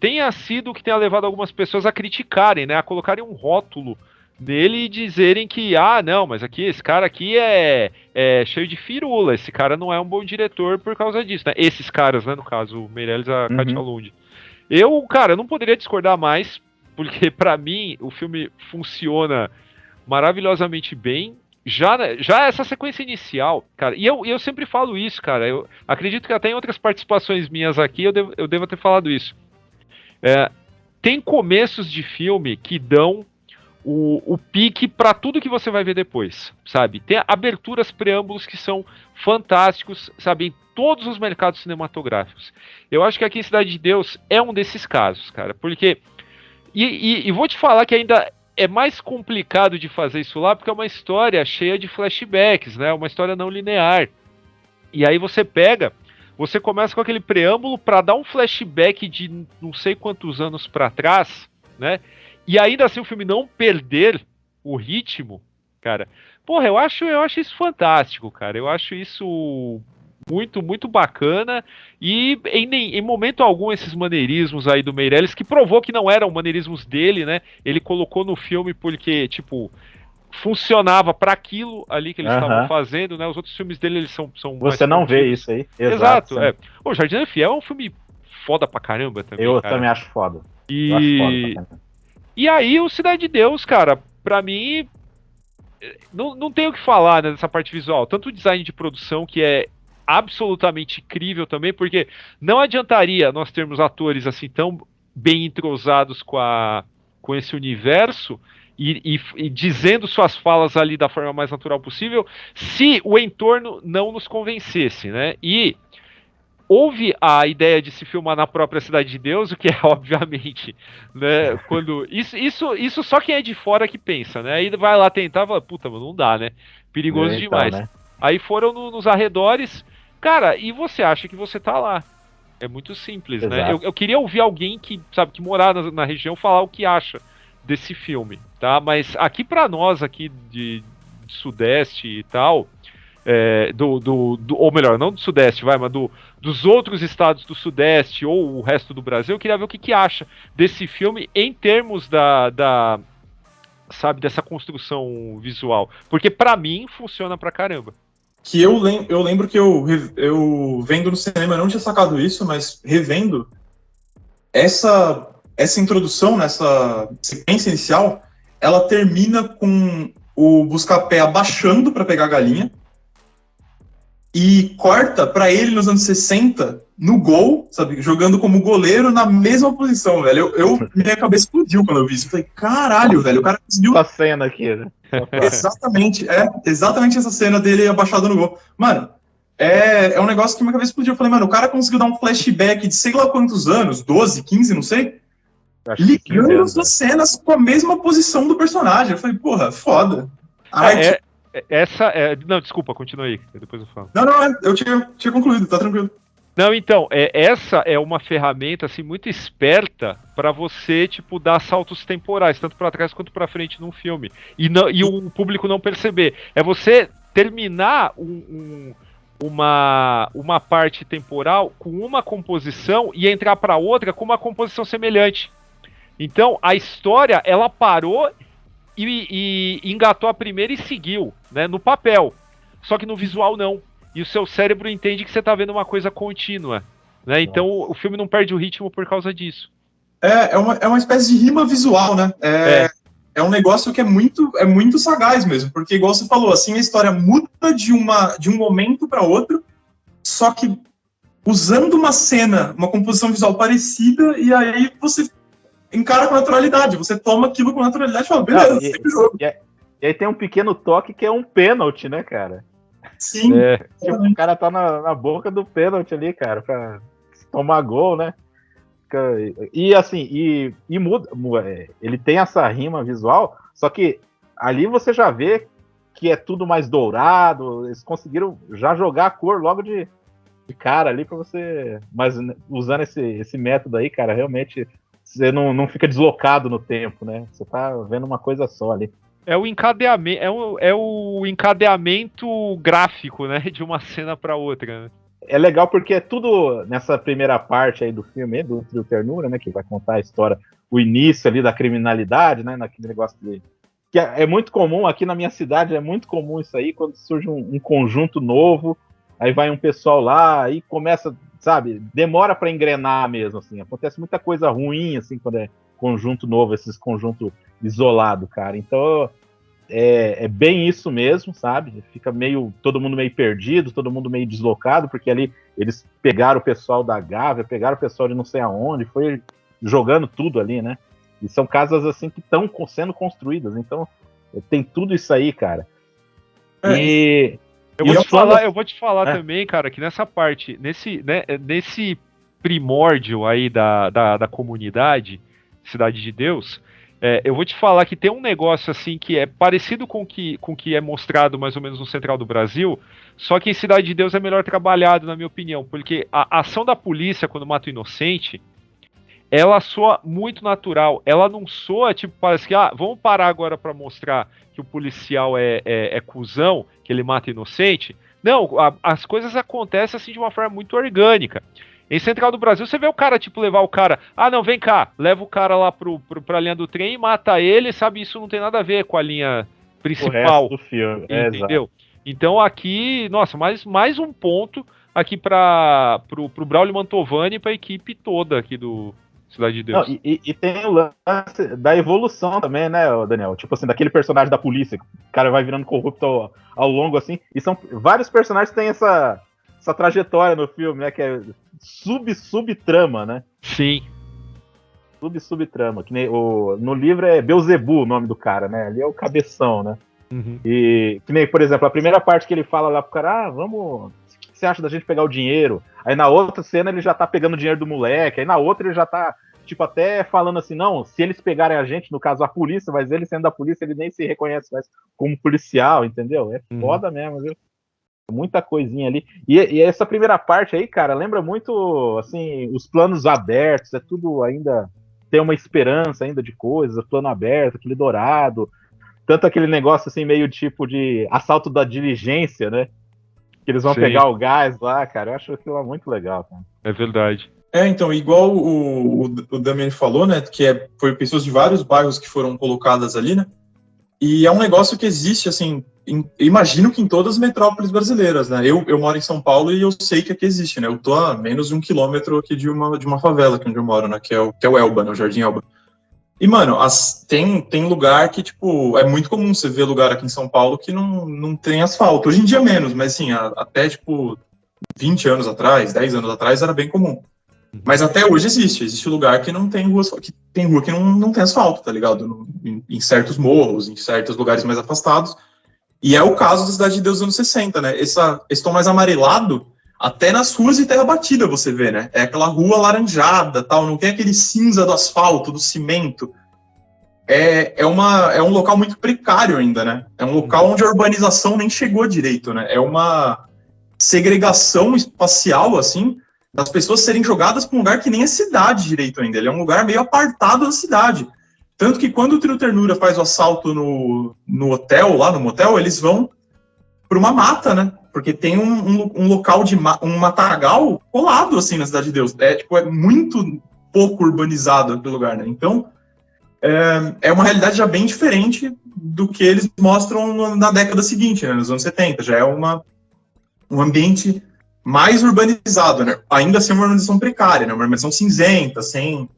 Speaker 4: tenha sido o que tenha levado algumas pessoas a criticarem, né, a colocarem um rótulo nele e dizerem que, não, mas aqui, esse cara aqui é cheio de firula, esse cara não é um bom diretor por causa disso, né? Esses caras, né, no caso, o Meirelles e a Katia Lund. Eu, cara, não poderia discordar mais, porque pra mim o filme funciona maravilhosamente bem. Já essa sequência inicial, cara, e eu sempre falo isso, cara, eu acredito que até em outras participações minhas aqui eu devo ter falado isso. Tem começos de filme que dão o pique pra tudo que você vai ver depois, sabe? Tem aberturas, preâmbulos que são fantásticos, sabe? Em todos os mercados cinematográficos. Eu acho que aqui em Cidade de Deus é um desses casos, cara, porque... E vou te falar que ainda é mais complicado de fazer isso lá, porque é uma história cheia de flashbacks, né? Uma história não linear. E aí você começa com aquele preâmbulo pra dar um flashback de não sei quantos anos pra trás, né? E ainda assim o filme não perder o ritmo, cara. Porra, eu acho isso fantástico, cara. Eu acho isso muito, muito bacana. E em momento algum esses maneirismos aí do Meirelles, que provou que não eram maneirismos dele, né? Ele colocou no filme porque, tipo, funcionava para aquilo ali que eles estavam fazendo, né? Os outros filmes dele, eles são
Speaker 2: Você não vê isso aí.
Speaker 4: Exato. O Jardim Fiel é um filme foda pra caramba também,
Speaker 2: Eu
Speaker 4: cara.
Speaker 2: também acho foda.
Speaker 4: E aí o Cidade de Deus, cara, pra mim não tem o que falar, né, dessa parte visual. Tanto o design de produção, que é absolutamente incrível também, porque não adiantaria nós termos atores assim tão bem entrosados com esse universo e dizendo suas falas ali da forma mais natural possível, se o entorno não nos convencesse, né? E houve a ideia de se filmar na própria Cidade de Deus, o que é obviamente, né, quando isso só quem é de fora que pensa, né? Aí vai lá tentar e fala, puta, mano, não dá, né? Perigoso demais. Né? Aí foram nos arredores, cara, e você acha que você tá lá. É muito simples, né? Eu queria ouvir alguém que, sabe, que morar na região falar o que acha desse filme, tá? Mas aqui pra nós, aqui de Sudeste e tal, ou melhor, não do Sudeste, mas dos outros estados do Sudeste ou o resto do Brasil, eu queria ver o que acha desse filme em termos sabe, dessa construção visual. Porque pra mim funciona pra caramba.
Speaker 3: Que eu lembro que eu vendo no cinema, eu não tinha sacado isso, mas revendo, essa introdução, nessa sequência inicial, ela termina com o Buscapé abaixando pra pegar a galinha. e corta pra ele nos anos 60, no gol, sabe? Jogando como goleiro na mesma posição, velho. Minha cabeça explodiu quando eu vi isso. Eu falei, caralho, velho, o cara conseguiu.
Speaker 2: Essa cena aqui, né?
Speaker 3: Exatamente essa cena dele abaixado no gol. Mano, é um negócio que minha cabeça explodiu. Eu falei, mano, o cara conseguiu dar um flashback de sei lá quantos anos, 12, 15, não sei, ligando as cenas com a mesma posição do personagem. Eu falei, porra, foda.
Speaker 4: Não, desculpa, continua aí, depois eu falo.
Speaker 3: Não, eu tinha concluído, tá tranquilo.
Speaker 4: Não, então, essa é uma ferramenta assim muito esperta para você tipo dar saltos temporais, tanto para trás quanto para frente num filme, e o público não perceber. É você terminar uma parte temporal com uma composição e entrar para outra com uma composição semelhante. Então, a história ela parou e engatou a primeira e seguiu, né, no papel. Só que no visual não. E o seu cérebro entende que você está vendo uma coisa contínua, né? Então o filme não perde o ritmo por causa disso.
Speaker 3: É uma espécie de rima visual, né? É um negócio que é muito sagaz mesmo, porque igual você falou, assim, a história muda de um momento para outro, só que usando uma cena, uma composição visual parecida, e aí você encara com naturalidade, você toma aquilo com naturalidade e fala, beleza,
Speaker 2: e aí tem um pequeno toque que é um pênalti, né, cara?
Speaker 3: Sim.
Speaker 2: Tipo, o cara tá na boca do pênalti ali, cara, pra tomar gol, né? E assim, e muda. Ele tem essa rima visual, só que ali você já vê que é tudo mais dourado. Eles conseguiram já jogar a cor logo de cara ali pra você. Mas usando esse método aí, cara, realmente você não fica deslocado no tempo, né? Você tá vendo uma coisa só ali.
Speaker 4: É o encadeamento, é o encadeamento gráfico, né, de uma cena para outra. Né?
Speaker 2: É legal porque é tudo nessa primeira parte aí do filme, do Trio Ternura, né, que vai contar a história, o início ali da criminalidade, né, naquele negócio que é muito comum aqui na minha cidade, é muito comum isso aí, quando surge um conjunto novo, aí vai um pessoal lá e começa, sabe, demora para engrenar mesmo, assim, acontece muita coisa ruim, assim, quando é conjunto novo, esses conjuntos isolado, cara. Então é bem isso mesmo, sabe? Fica todo mundo meio perdido, todo mundo meio deslocado, porque ali eles pegaram o pessoal da Gávea, pegaram o pessoal de não sei aonde, foi jogando tudo ali, né? E são casas assim que estão sendo construídas, então tem tudo isso aí, cara. E
Speaker 4: eu vou te falar também, cara, que nessa parte, nesse primórdio aí da comunidade Cidade de Deus, eu vou te falar que tem um negócio assim que é parecido com o que é mostrado mais ou menos no Central do Brasil, só que em Cidade de Deus é melhor trabalhado, na minha opinião, porque a ação da polícia quando mata o inocente, ela soa muito natural, ela não soa tipo, parece que, vamos parar agora para mostrar que o policial é cuzão, que ele mata inocente. Não, as coisas acontecem assim de uma forma muito orgânica. Em Central do Brasil, você vê o cara, tipo, levar o cara... não, vem cá, leva o cara lá pra linha do trem e mata ele, sabe? Isso não tem nada a ver com a linha principal.
Speaker 2: O resto do filme,
Speaker 4: entendeu? Então aqui, nossa, mais um ponto aqui pro Braulio Mantovani e pra equipe toda aqui do Cidade de Deus.
Speaker 2: Não, e tem o lance da evolução também, né, Daniel? Tipo assim, daquele personagem da polícia, que o cara vai virando corrupto ao longo, assim. E são vários personagens que têm essa trajetória no filme, né? Que é subtrama, né?
Speaker 4: Sim.
Speaker 2: Subtrama. Que nem no livro é Beelzebub o nome do cara, né? Ali é o cabeção, né?
Speaker 4: Uhum.
Speaker 2: E que nem, por exemplo, a primeira parte que ele fala lá pro cara, vamos... O que você acha da gente pegar o dinheiro? Aí na outra cena ele já tá pegando o dinheiro do moleque, aí na outra ele já tá, tipo, até falando assim, não, se eles pegarem a gente, no caso a polícia, mas ele sendo da polícia, ele nem se reconhece mais como policial, entendeu? É foda mesmo, viu? Muita coisinha ali. E essa primeira parte aí, cara, lembra muito, assim, os planos abertos, é tudo ainda... Tem uma esperança ainda de coisas, plano aberto, aquele dourado, tanto aquele negócio, assim, meio tipo de assalto da diligência, né? Que eles vão pegar o gás lá, cara, eu acho aquilo lá muito legal, cara.
Speaker 4: É verdade.
Speaker 3: Então, igual o Damian falou, né, que foi pessoas de vários bairros que foram colocadas ali, né? E é um negócio que existe, assim, imagino que em todas as metrópoles brasileiras, né? Eu moro em São Paulo e eu sei que aqui existe, né? Eu tô a menos de 1 quilômetro aqui de uma favela aqui onde eu moro, né? Que é o Elba, né? O Jardim Elba. E, mano, tem lugar que, tipo, é muito comum você ver lugar aqui em São Paulo que não tem asfalto. Hoje em dia menos, mas assim, até, tipo, 20 anos atrás, 10 anos atrás, era bem comum. Mas até hoje existe lugar que não tem rua, que tem rua que não tem asfalto, tá ligado? Em certos morros, em certos lugares mais afastados. E é o caso da Cidade de Deus dos anos 60, né? Esse tom mais amarelado, até nas ruas de terra batida você vê, né? É aquela rua laranjada, tal, não tem aquele cinza do asfalto, do cimento. É um local muito precário ainda, né? É um local onde a urbanização nem chegou direito, né? É uma segregação espacial, assim, das pessoas serem jogadas para um lugar que nem é cidade direito ainda. Ele é um lugar meio apartado da cidade. Tanto que quando o Trio Ternura faz o assalto no hotel, lá no motel, eles vão para uma mata, né? Porque tem um local um matagal colado, assim, na Cidade de Deus. É muito pouco urbanizado aquele lugar, né? Então, é uma realidade já bem diferente do que eles mostram na década seguinte, né? Nos anos 70. Já é um ambiente mais urbanizado, né? Ainda assim uma urbanização precária, né? Uma urbanização cinzenta, sem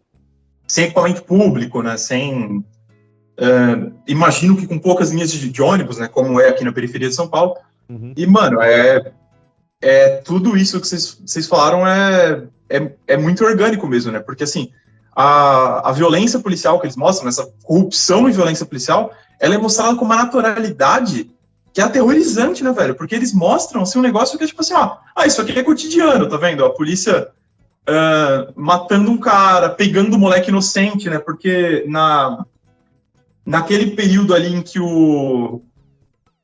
Speaker 3: equipamento público, né? Imagino que com poucas linhas de ônibus, né? Como é aqui na periferia de São Paulo. Uhum. E, mano, tudo isso que vocês falaram é muito orgânico mesmo, né? Porque, assim, a violência policial que eles mostram, essa corrupção e violência policial, ela é mostrada com uma naturalidade que é aterrorizante, né, velho? Porque eles mostram, assim, um negócio que é tipo assim, isso aqui é cotidiano, tá vendo? A polícia matando um cara, pegando um moleque inocente, né? Porque naquele período ali em que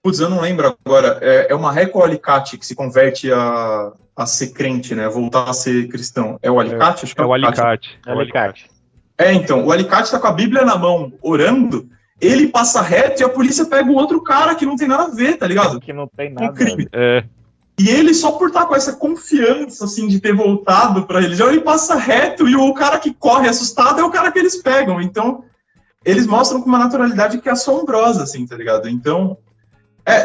Speaker 3: Putz, eu não lembro agora, é o Marreco ou o Alicate que se converte a ser crente, né? Voltar a ser cristão. É o Alicate? Acho que
Speaker 4: é o Alicate.
Speaker 2: É o Alicate.
Speaker 3: Então, o Alicate tá com a Bíblia na mão, orando, ele passa reto e a polícia pega o outro cara que não tem nada a ver, tá ligado?
Speaker 2: Que não tem nada.
Speaker 3: Um crime. E ele, só por estar com essa confiança, assim, de ter voltado pra religião, ele passa reto e o cara que corre assustado é o cara que eles pegam. Então, eles mostram com uma naturalidade que é assombrosa, assim, tá ligado? Então,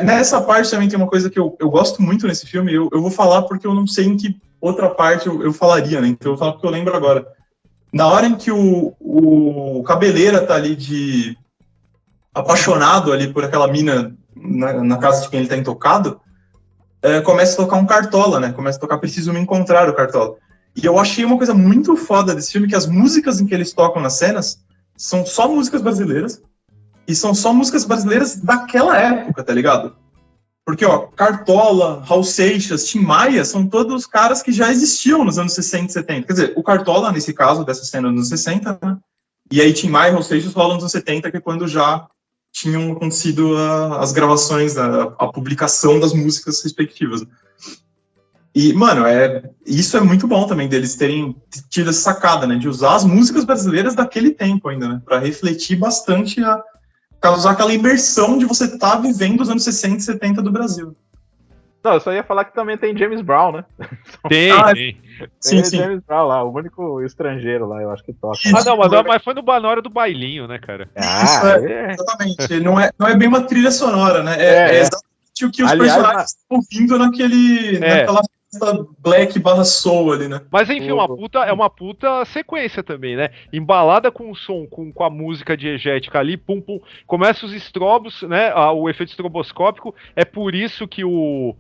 Speaker 3: nessa parte também tem uma coisa que eu gosto muito nesse filme, eu vou falar porque eu não sei em que outra parte eu falaria, né? Então eu vou falar porque eu lembro agora. Na hora em que o Cabeleira tá ali apaixonado ali por aquela mina na casa de quem ele tá intocado, começa a tocar um Cartola, né? Começa a tocar Preciso Me Encontrar, o Cartola. E eu achei uma coisa muito foda desse filme, que as músicas em que eles tocam nas cenas são só músicas brasileiras, e são só músicas brasileiras daquela época, tá ligado? Porque, Cartola, Raul Seixas, Tim Maia, são todos caras que já existiam nos anos 60 e 70. Quer dizer, o Cartola, nesse caso, dessa cena dos anos 60, né? E aí Tim Maia e Raul Seixas rolam nos anos 70, que é quando já tinham acontecido as gravações, a publicação das músicas respectivas. E, mano, isso é muito bom também, deles terem tido essa sacada, né? De usar as músicas brasileiras daquele tempo ainda, né? Pra refletir bastante causar aquela imersão de você estar vivendo os anos 60 e 70 do Brasil.
Speaker 2: Não, eu só ia falar que também tem James Brown, né?
Speaker 4: Tem.
Speaker 3: Sim.
Speaker 2: James Brown lá, o único estrangeiro lá, eu acho que toca.
Speaker 4: Mas foi na hora do bailinho, né, cara?
Speaker 3: Exatamente. Ele não é bem uma trilha sonora, né? É exatamente o que os personagens estão ouvindo naquela black / soul ali, né?
Speaker 4: Mas enfim, é uma puta sequência também, né? Embalada com o som, com a música diegética ali, pum, pum, começa os estrobos, né? O efeito estroboscópico, é por isso que o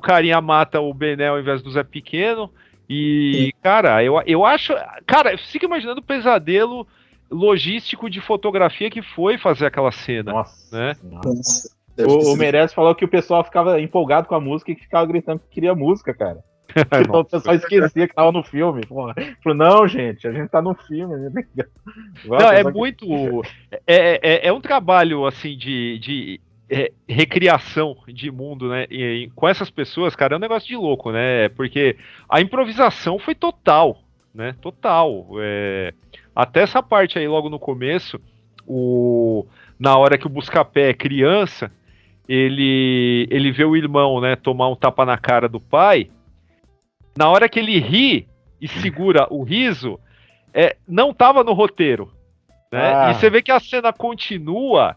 Speaker 4: carinha mata o Benel ao invés do Zé Pequeno. E, cara, eu acho... Cara, eu fico imaginando o pesadelo logístico de fotografia que foi fazer aquela cena.
Speaker 2: Nossa,
Speaker 4: né?
Speaker 3: Nossa.
Speaker 2: O Meirelles falou que o pessoal ficava empolgado com a música e que ficava gritando que queria música, cara. Então o pessoal esquecia que tava no filme. Porra. Falou, não, gente, a gente tá no filme.
Speaker 4: Muito... É um trabalho, assim, de recriação de mundo, né? E com essas pessoas, cara, é um negócio de louco, né? Porque a improvisação foi total, né? Total. Até essa parte aí, logo no começo, na hora que o Buscapé é criança, ele vê o irmão, né, tomar um tapa na cara do pai. Na hora que ele ri e segura o riso, não tava no roteiro, né? E você vê que a cena continua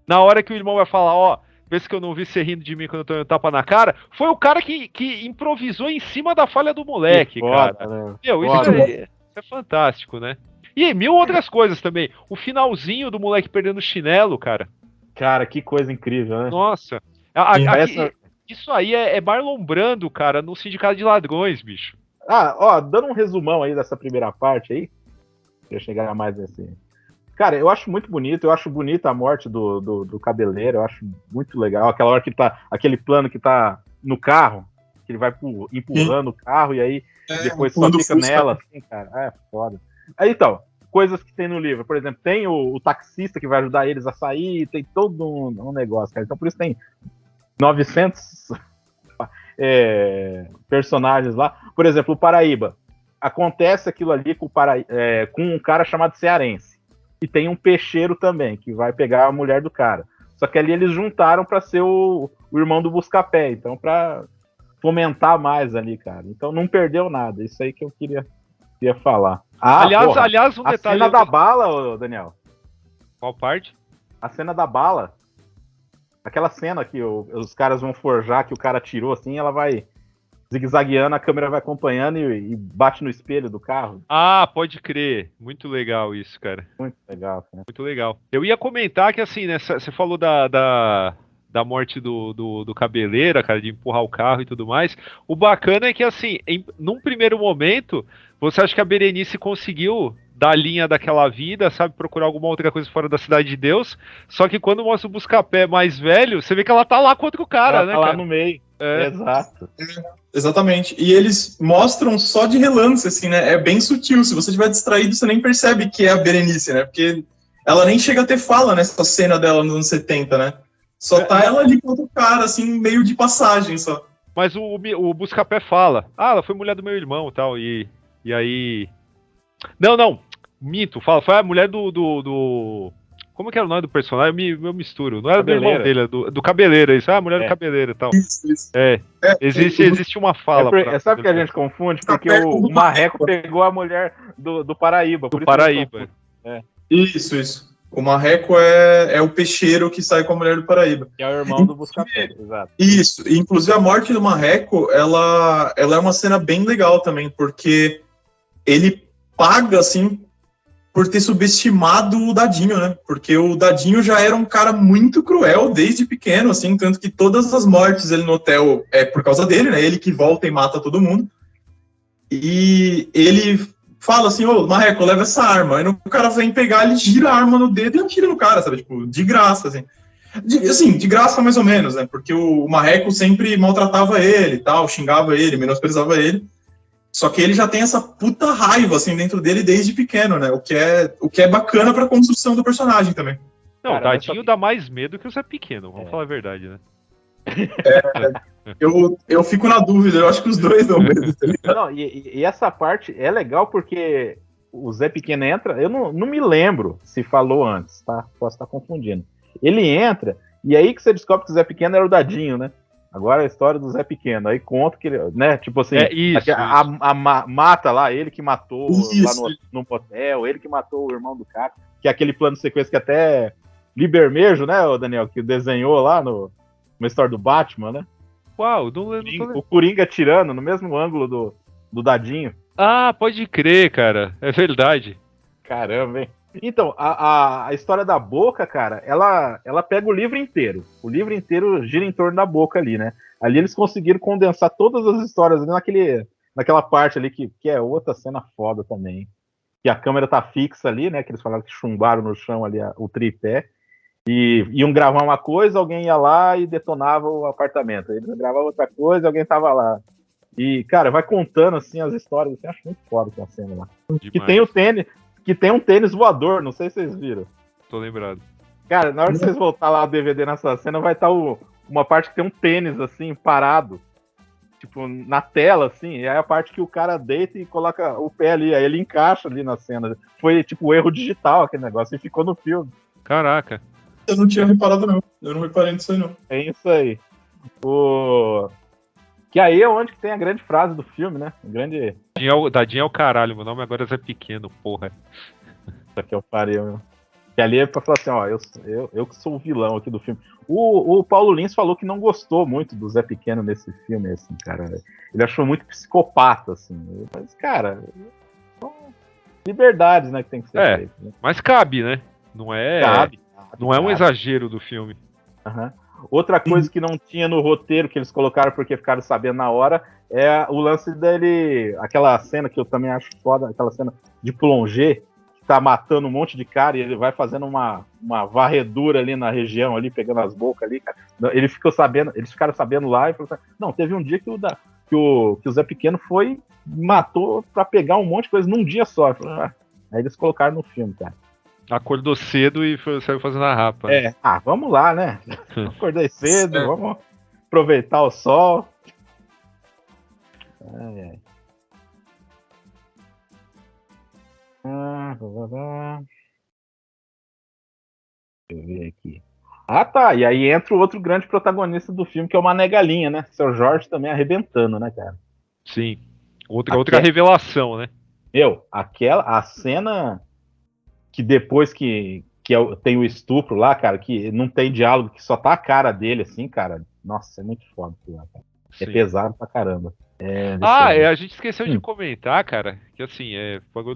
Speaker 4: na hora que o irmão vai falar, vê se que eu não vi você rindo de mim quando eu tô dando tapa na cara. Foi o cara que improvisou em cima da falha do moleque, cara. Né? Meu, isso é fantástico, né? E mil outras coisas também. O finalzinho do moleque perdendo o chinelo, cara.
Speaker 2: Cara, que coisa incrível, né?
Speaker 4: Nossa. Isso aí é Marlon Brando, cara, no Sindicato de Ladrões, bicho.
Speaker 2: Ó, dando um resumão aí dessa primeira parte aí, pra eu chegar mais nesse... Cara, eu acho muito bonito, eu acho bonita a morte do Cabeleiro, eu acho muito legal. Aquela hora que tá, aquele plano que tá no carro, que ele vai empurrando o carro e aí depois só fica nela, assim, cara. É foda. Aí então, coisas que tem no livro, por exemplo, tem o taxista que vai ajudar eles a sair, tem todo um negócio, cara. Então por isso tem 900 personagens lá. Por exemplo, o Paraíba. Acontece aquilo ali com um cara chamado Cearense. E tem um peixeiro também, que vai pegar a mulher do cara. Só que ali eles juntaram pra ser o irmão do Buscapé. Então, pra fomentar mais ali, cara. Então, não perdeu nada. Isso aí que eu queria falar.
Speaker 4: Aliás, um detalhe...
Speaker 2: A cena da bala, Daniel.
Speaker 4: Qual parte?
Speaker 2: A cena da bala. Aquela cena que os caras vão forjar, que o cara tirou assim, ela vai zigue-zagueando, a câmera vai acompanhando e bate no espelho do carro.
Speaker 4: Ah, pode crer. Muito legal isso, cara.
Speaker 2: Muito legal, cara.
Speaker 4: Muito legal. Eu ia comentar que, assim, né, você falou da morte do Cabeleira, cara, de empurrar o carro e tudo mais. O bacana é que, assim, num primeiro momento, você acha que a Berenice conseguiu dar a linha daquela vida, sabe, procurar alguma outra coisa fora da Cidade de Deus, só que quando mostra o Buscapé mais velho, você vê que ela tá lá contra o cara,
Speaker 2: ela
Speaker 4: né,
Speaker 2: tá lá
Speaker 4: cara?
Speaker 2: no meio. Exato.
Speaker 3: Exatamente. E eles mostram só de relance, assim, né? É bem sutil. Se você estiver distraído, você nem percebe que é a Berenice, né? Porque ela nem chega a ter fala nessa cena dela nos anos 70, né? Só tá ela ali contra o cara, assim, meio de passagem só.
Speaker 4: Mas o Buscapé fala, ela foi mulher do meu irmão e tal, e aí... Não, minto, fala, foi a mulher do... Como que era o nome do personagem? Eu misturo. Não era do irmão dele, do Cabeleira, isso. A mulher do Cabeleira e tal.
Speaker 3: Isso.
Speaker 4: Existe uma fala.
Speaker 2: Sabe que a gente confunde? Porque o Marreco pegou a mulher do Paraíba.
Speaker 4: Do Paraíba.
Speaker 3: Isso. O Marreco é o peixeiro que sai com a mulher do Paraíba.
Speaker 2: Que é o irmão do Buscapé, exato.
Speaker 3: Isso. Inclusive a morte do Marreco, ela é uma cena bem legal também, porque ele paga, assim, por ter subestimado o Dadinho, né? Porque o Dadinho já era um cara muito cruel desde pequeno, assim, tanto que todas as mortes ele no hotel é por causa dele, né? Ele que volta e mata todo mundo. E ele fala assim, Marreco, leva essa arma. Aí o cara vem pegar, ele gira a arma no dedo e atira no cara, sabe? Tipo, de graça, assim. De graça mais ou menos, né? Porque o Marreco sempre maltratava ele e tal, xingava ele, menosprezava ele. Só que ele já tem essa puta raiva, assim, dentro dele desde pequeno, né? O que é bacana pra construção do personagem também.
Speaker 4: Não, o Dadinho dá mais medo que o Zé Pequeno, vamos falar a verdade, né?
Speaker 3: Eu fico na dúvida, eu acho que os dois dão medo.
Speaker 2: Não, e essa parte é legal porque o Zé Pequeno entra, eu não me lembro se falou antes, tá? Posso estar confundindo. Ele entra, e aí que você descobre que o Zé Pequeno era o Dadinho, né? Agora é a história do Zé Pequeno. Aí conta que ele, né? Tipo assim, mata lá, ele que matou lá no motel, ele que matou o irmão do cara, que é aquele plano de sequência que até Libermejo, né, o Daniel, que desenhou lá numa história do Batman, né?
Speaker 4: Uau,
Speaker 2: o Coringa tirando no mesmo ângulo do Dadinho.
Speaker 4: Ah, pode crer, cara. É verdade.
Speaker 2: Caramba, hein? Então, a história da Boca, cara, ela pega o livro inteiro. O livro inteiro gira em torno da Boca ali, né? Ali eles conseguiram condensar todas as histórias ali naquela parte ali que é outra cena foda também. Que a câmera tá fixa ali, né? Que eles falaram que chumbaram no chão ali o tripé. E iam gravar uma coisa, alguém ia lá e detonava o apartamento. Eles gravavam outra coisa, alguém tava lá. E, cara, vai contando assim as histórias. Assim, acho muito foda aquela cena lá.
Speaker 4: Demais.
Speaker 2: Que tem o tênis. Que tem um tênis voador, não sei se vocês viram.
Speaker 4: Tô lembrado.
Speaker 2: Cara, na hora que vocês voltar lá o DVD nessa cena, vai estar uma parte que tem um tênis, assim, parado. Tipo, na tela, assim. E aí a parte que o cara deita e coloca o pé ali. Aí ele encaixa ali na cena. Foi, tipo, erro digital aquele negócio. E ficou no filme.
Speaker 4: Caraca.
Speaker 3: Eu não tinha reparado, não. Eu não reparei nisso aí, não.
Speaker 2: É isso aí. Que aí é onde que tem a grande frase do filme, né? O grande...
Speaker 4: Dadinho é o caralho, meu nome agora é Zé Pequeno, porra.
Speaker 2: Isso aqui eu parei, meu. Que ali é pra falar assim, ó, eu que sou o vilão aqui do filme. O Paulo Lins falou que não gostou muito do Zé Pequeno nesse filme, assim, cara. Ele achou muito psicopata, assim. Mas, cara, liberdades, né, que tem que ser feito. Né?
Speaker 4: Mas cabe, né? Não é, não é um exagero do filme.
Speaker 2: Uhum. Outra coisa que não tinha no roteiro, que eles colocaram porque ficaram sabendo na hora, é o lance dele, aquela cena que eu também acho foda, aquela cena de plongé, que tá matando um monte de cara e ele vai fazendo uma varredura ali na região, ali, pegando as bocas ali, cara. Eles ficaram sabendo lá e falaram assim, não, teve um dia que o Zé Pequeno matou pra pegar um monte de coisa num dia só. Aí eles colocaram no filme, cara.
Speaker 4: Acordou cedo e saiu fazendo a rapa.
Speaker 2: Vamos lá, né? Acordei cedo, vamos aproveitar o sol. Deixa eu ver aqui. Tá. E aí entra o outro grande protagonista do filme, que é o Mané Galinha, né? Seu Jorge também arrebentando, né, cara?
Speaker 4: Sim. Outra revelação, né?
Speaker 2: A cena que depois que tem o estupro lá, cara, que não tem diálogo, que só tá a cara dele, assim, cara. Nossa, é muito foda aquilo lá, cara. É pesado pra caramba.
Speaker 4: A gente esqueceu de comentar, cara, que assim,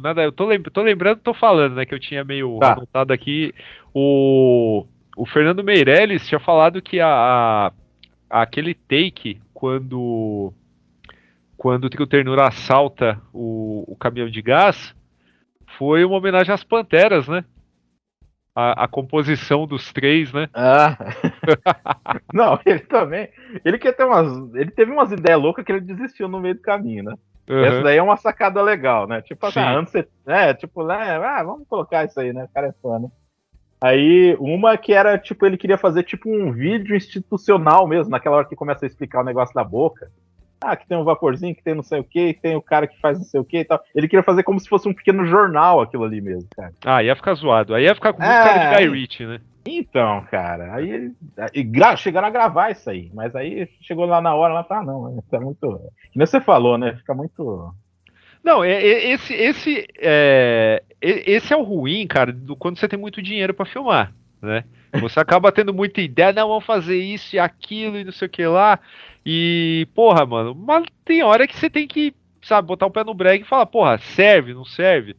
Speaker 4: nada, eu tô lembrando, tô falando, né, que eu tinha meio anotado aqui, o Fernando Meirelles tinha falado que aquele take, quando o Trio Ternura assalta o caminhão de gás, foi uma homenagem às Panteras, né? A composição dos três, né?
Speaker 2: Não, ele também. Ele teve umas ideias loucas que ele desistiu no meio do caminho, né? Uhum. Essa daí é uma sacada legal, né? Tipo assim, vamos colocar isso aí, né? O cara é fã, né? Aí, uma que era, tipo, ele queria fazer tipo um vídeo institucional mesmo, naquela hora que começa a explicar o negócio da boca. Que tem um vaporzinho, que tem não sei o que, tem o cara que faz não sei o que e tal. Ele queria fazer como se fosse um pequeno jornal aquilo ali mesmo, cara.
Speaker 4: Ia ficar zoado. Aí ia ficar com muito cara de Guy Ritchie, né?
Speaker 2: Então, cara, aí chegaram a gravar isso aí, mas aí chegou lá na hora, não, tá muito... Como você falou, né, fica muito...
Speaker 4: Não, esse é o ruim, cara, quando você tem muito dinheiro pra filmar, né? Você acaba tendo muita ideia, não, vamos fazer isso e aquilo e não sei o que lá. E, porra, mano, mas tem hora que você tem que, sabe, botar o pé no break e falar, porra, serve, não serve?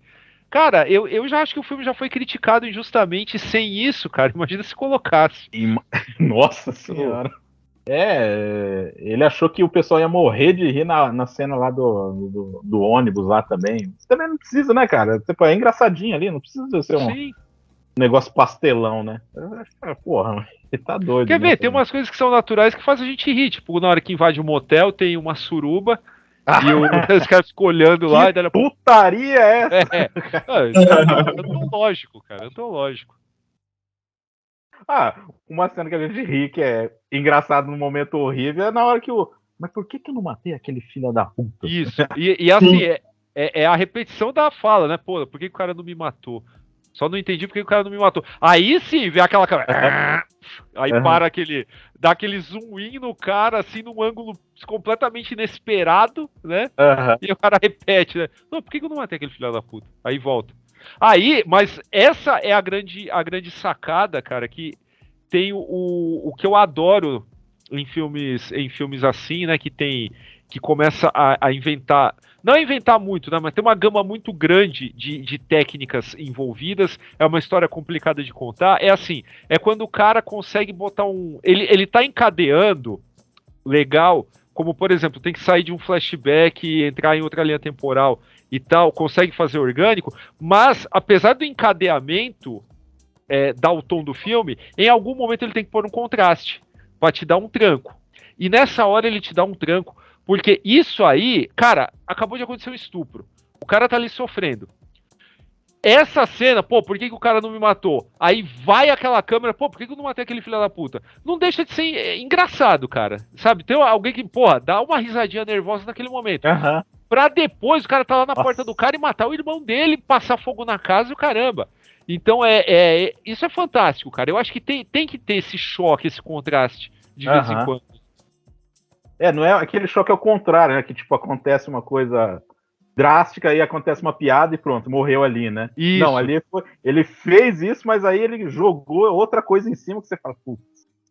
Speaker 4: Cara, eu já acho que o filme já foi criticado injustamente sem isso, cara. Imagina se colocasse.
Speaker 2: Nossa senhora. Ele achou que o pessoal ia morrer de rir na cena lá do ônibus lá também. Você também não precisa, né, cara? Tipo, é engraçadinho ali, não precisa ser um negócio pastelão, né? Porra, ele tá doido.
Speaker 4: Quer ver? Tem umas coisas que são naturais que fazem a gente rir. Tipo, na hora que invade um motel, tem uma suruba e os caras ficam olhando lá.
Speaker 2: Que putaria é essa?
Speaker 4: Antológico, cara. Antológico.
Speaker 2: Uma cena que a gente ri, que é engraçado num momento horrível, é na hora que mas por que eu não matei aquele filho da puta?
Speaker 4: Isso. E assim, é a repetição da fala, né? Pô, por que o cara não me matou? Só não entendi porque o cara não me matou. Aí sim, vê aquela câmera. Aí dá aquele zoom in no cara, assim, num ângulo completamente inesperado, né? E o cara repete, né? Não, por que eu não matei aquele filho da puta? Aí volta. Mas essa é a grande sacada, cara, que tem o que eu adoro em filmes assim, né? Que começa a inventar. Não inventar muito, né? Mas tem uma gama muito grande de técnicas envolvidas. É uma história complicada de contar. É assim, é quando o cara consegue botar ele tá encadeando legal, como por exemplo, tem que sair de um flashback e entrar em outra linha temporal e tal, consegue fazer orgânico, mas apesar do encadeamento dar o tom do filme, em algum momento ele tem que pôr um contraste pra te dar um tranco. E nessa hora ele te dá um tranco. Porque isso aí, cara, acabou de acontecer um estupro. O cara tá ali sofrendo. Essa cena, pô, por que o cara não me matou? Aí vai aquela câmera, pô, por que eu não matei aquele filho da puta? Não deixa de ser engraçado, cara. Sabe? Tem alguém que, porra, dá uma risadinha nervosa naquele momento. Pra depois o cara tá lá na porta do cara e matar o irmão dele, passar fogo na casa e o caramba. Então isso é fantástico, cara. Eu acho que tem que ter esse choque, esse contraste de vez em quando.
Speaker 2: Não é aquele choque ao contrário, né? Que, tipo, acontece uma coisa drástica e acontece uma piada e pronto, morreu ali, né?
Speaker 4: Isso.
Speaker 2: Não, ali ele fez isso, mas aí ele jogou outra coisa em cima que você fala, putz.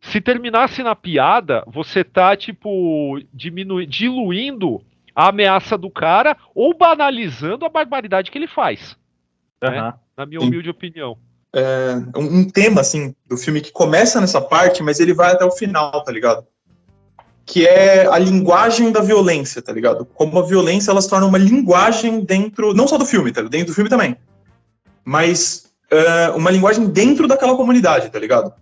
Speaker 4: Se terminasse na piada, você tá, tipo, diluindo a ameaça do cara ou banalizando a barbaridade que ele faz. né? Na minha humilde opinião.
Speaker 3: Um tema, assim, do filme que começa nessa parte, mas ele vai até o final, tá ligado? Que é a linguagem da violência, tá ligado? Como a violência, ela se torna uma linguagem dentro, não só do filme, tá ligado? Dentro do filme também, mas uma linguagem dentro daquela comunidade, tá ligado?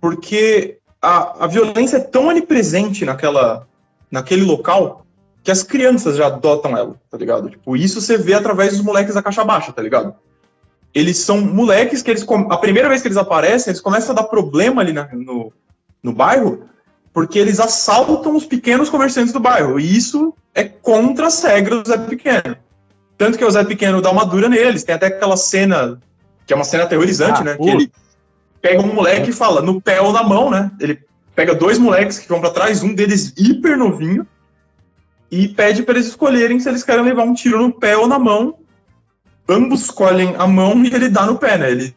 Speaker 3: Porque a violência é tão onipresente naquele local que as crianças já adotam ela, tá ligado? Tipo, isso você vê através dos moleques da caixa baixa, tá ligado? Eles são moleques que a primeira vez que eles aparecem, eles começam a dar problema ali no bairro, porque eles assaltam os pequenos comerciantes do bairro, e isso é contra as regras do Zé Pequeno. Tanto que o Zé Pequeno dá uma dura neles, tem até aquela cena, que é uma cena aterrorizante, né? Que ele pega um moleque e fala, no pé ou na mão, né? Ele pega 2 moleques que vão pra trás, um deles hiper novinho, e pede pra eles escolherem se eles querem levar um tiro no pé ou na mão. Ambos escolhem a mão e ele dá no pé, né?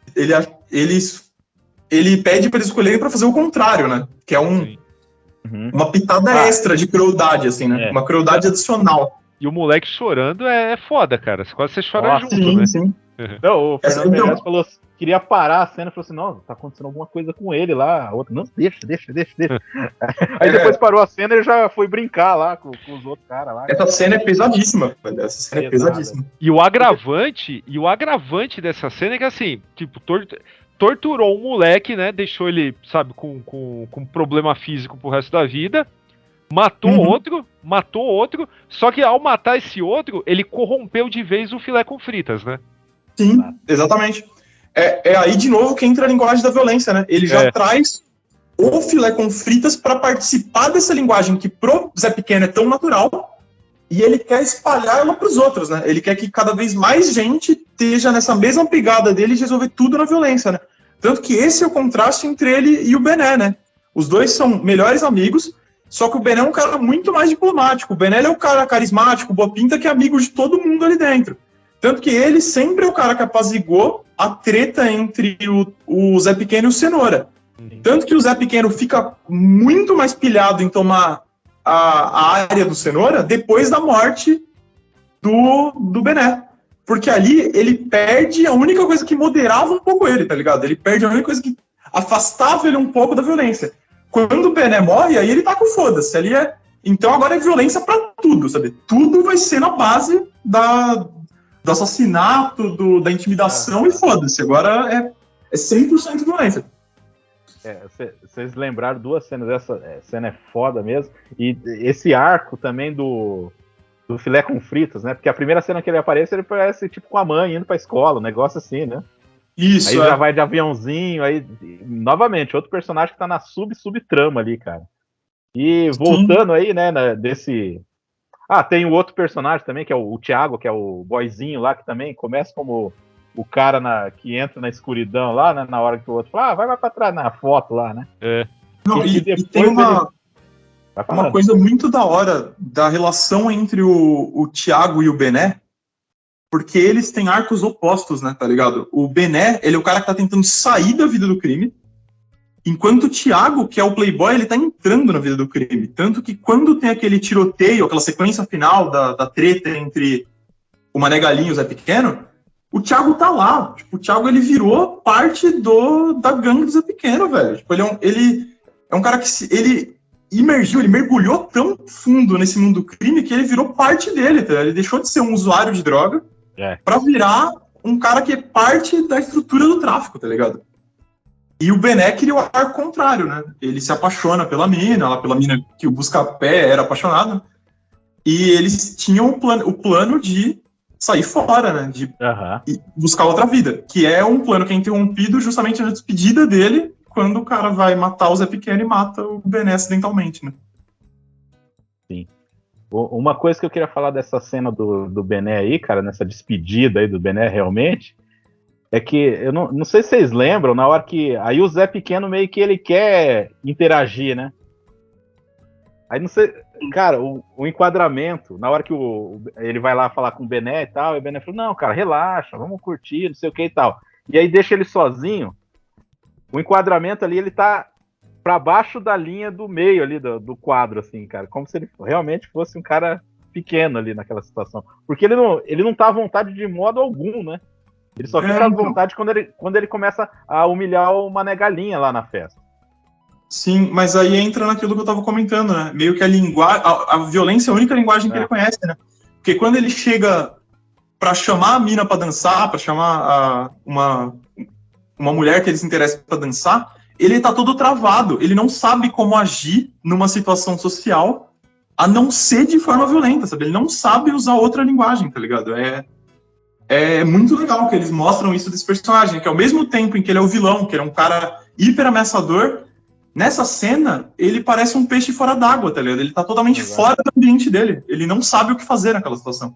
Speaker 3: Ele pede pra eles escolherem pra fazer o contrário, né? Que é uma pitada extra de crueldade, assim, né? Uma crueldade adicional.
Speaker 4: E o moleque chorando é foda, cara. Quase você chora junto, né?
Speaker 3: Sim.
Speaker 2: Não, o Fernando Meirelles falou, queria parar a cena, falou assim, não, tá acontecendo alguma coisa com ele lá, a outra, não, deixa. Aí depois parou a cena e ele já foi brincar lá com os outros caras lá.
Speaker 3: Essa cena é pesadíssima, velho. Essa cena é pesadíssima.
Speaker 4: E o agravante dessa cena é que, assim, tipo, torturou um moleque, né, deixou ele, sabe, com problema físico pro resto da vida, matou outro, só que ao matar esse outro, ele corrompeu de vez o filé com fritas, né?
Speaker 3: Sim, exatamente. É aí, de novo, que entra a linguagem da violência, né? Ele já traz o filé com fritas para participar dessa linguagem que pro Zé Pequeno é tão natural, e ele quer espalhar ela pros outros, né? Ele quer que cada vez mais gente esteja nessa mesma pegada dele de resolver tudo na violência, né? Tanto que esse é o contraste entre ele e o Bené, né? Os dois são melhores amigos, só que o Bené é um cara muito mais diplomático. O Bené é o cara carismático, boa pinta, que é amigo de todo mundo ali dentro. Tanto que ele sempre é o cara que apaziguou a treta entre o Zé Pequeno e o Cenoura. Tanto que o Zé Pequeno fica muito mais pilhado em tomar a área do Cenoura depois da morte do Bené. Porque ali ele perde a única coisa que moderava um pouco ele, tá ligado? Ele perde a única coisa que afastava ele um pouco da violência. Quando o Bené morre, aí ele tá com foda-se. Então agora é violência pra tudo, sabe? Tudo vai ser na base do assassinato, da intimidação e foda-se. Agora é 100% violência.
Speaker 2: Vocês lembraram 2 cenas, essa cena é foda mesmo, e esse arco também do filé com fritas, né? Porque a primeira cena que ele parece tipo com a mãe indo pra escola, um negócio assim, né?
Speaker 3: Isso,
Speaker 2: aí já vai de aviãozinho, aí novamente, outro personagem que tá na subtrama ali, cara. E voltando aí, né, desse... tem o outro personagem também, que é o Thiago, que é o boyzinho lá, que também começa como o cara que entra na escuridão lá, né, na hora que o outro fala, vai pra trás na foto lá, né?
Speaker 3: Não, e tem uma coisa muito da hora da relação entre o Thiago e o Bené, porque eles têm arcos opostos, né, tá ligado? O Bené, ele é o cara que tá tentando sair da vida do crime, enquanto o Thiago, que é o playboy, ele tá entrando na vida do crime. Tanto que quando tem aquele tiroteio, aquela sequência final da treta entre o Mané Galinho e o Zé Pequeno, o Thiago tá lá. Tipo, o Thiago, ele virou parte da gangue do Zé Pequeno, velho. Tipo, ele é um cara que ele mergulhou tão fundo nesse mundo do crime que ele virou parte dele, tá? Ele deixou de ser um usuário de droga pra virar um cara que é parte da estrutura do tráfico, tá ligado? E o Bené queria o arco contrário, né? Ele se apaixona pela mina que o Buscapé era apaixonado, e eles tinham o plano de sair fora, né? De buscar outra vida, que é um plano que é interrompido justamente na despedida dele, quando o cara vai matar o Zé Pequeno e mata o Bené acidentalmente, né?
Speaker 2: Sim. Uma coisa que eu queria falar dessa cena do Bené aí, cara, nessa despedida aí do Bené realmente, é que, eu não sei se vocês lembram, na hora que... Aí o Zé Pequeno meio que ele quer interagir, né? Aí não sei... Cara, o enquadramento, na hora que ele vai lá falar com o Bené e tal, e o Bené falou, não, cara, relaxa, vamos curtir, não sei o que e tal. E aí deixa ele sozinho, o enquadramento ali, ele tá pra baixo da linha do meio ali do quadro, assim, cara. Como se ele realmente fosse um cara pequeno ali naquela situação. Porque ele não tá à vontade de modo algum, né? Ele só fica à vontade quando ele começa a humilhar uma negalinha lá na festa.
Speaker 3: Sim, mas aí entra naquilo que eu tava comentando, né? Meio que a violência é a única linguagem que ele conhece, né? Porque quando ele chega pra chamar a mina pra dançar, pra chamar uma mulher que ele se interessa pra dançar, ele tá todo travado. Ele não sabe como agir numa situação social a não ser de forma violenta, sabe? Ele não sabe usar outra linguagem, tá ligado? É muito legal que eles mostram isso desse personagem, que ao mesmo tempo em que ele é o vilão, que ele é um cara hiper ameaçador, nessa cena, ele parece um peixe fora d'água, tá ligado? Ele tá totalmente fora do ambiente dele. Ele não sabe o que fazer naquela situação.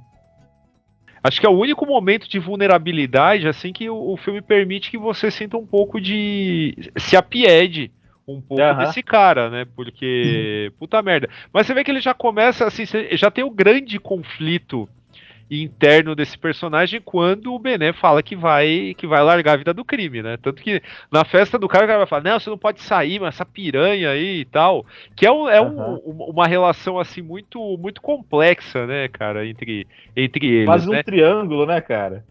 Speaker 4: Acho que é o único momento de vulnerabilidade, assim, que o filme permite que você sinta um pouco de... se apiede um pouco desse cara, né? Porque... puta merda. Mas você vê que ele já começa, assim, já tem o grande conflito interno desse personagem quando o Bené fala que vai largar a vida do crime, né? Tanto que na festa do cara, o cara vai falar, não, você não pode sair, mas essa piranha aí e tal, que uma relação assim muito muito complexa, né, cara, entre eles,
Speaker 2: quase
Speaker 4: né?
Speaker 2: Um triângulo, né, cara?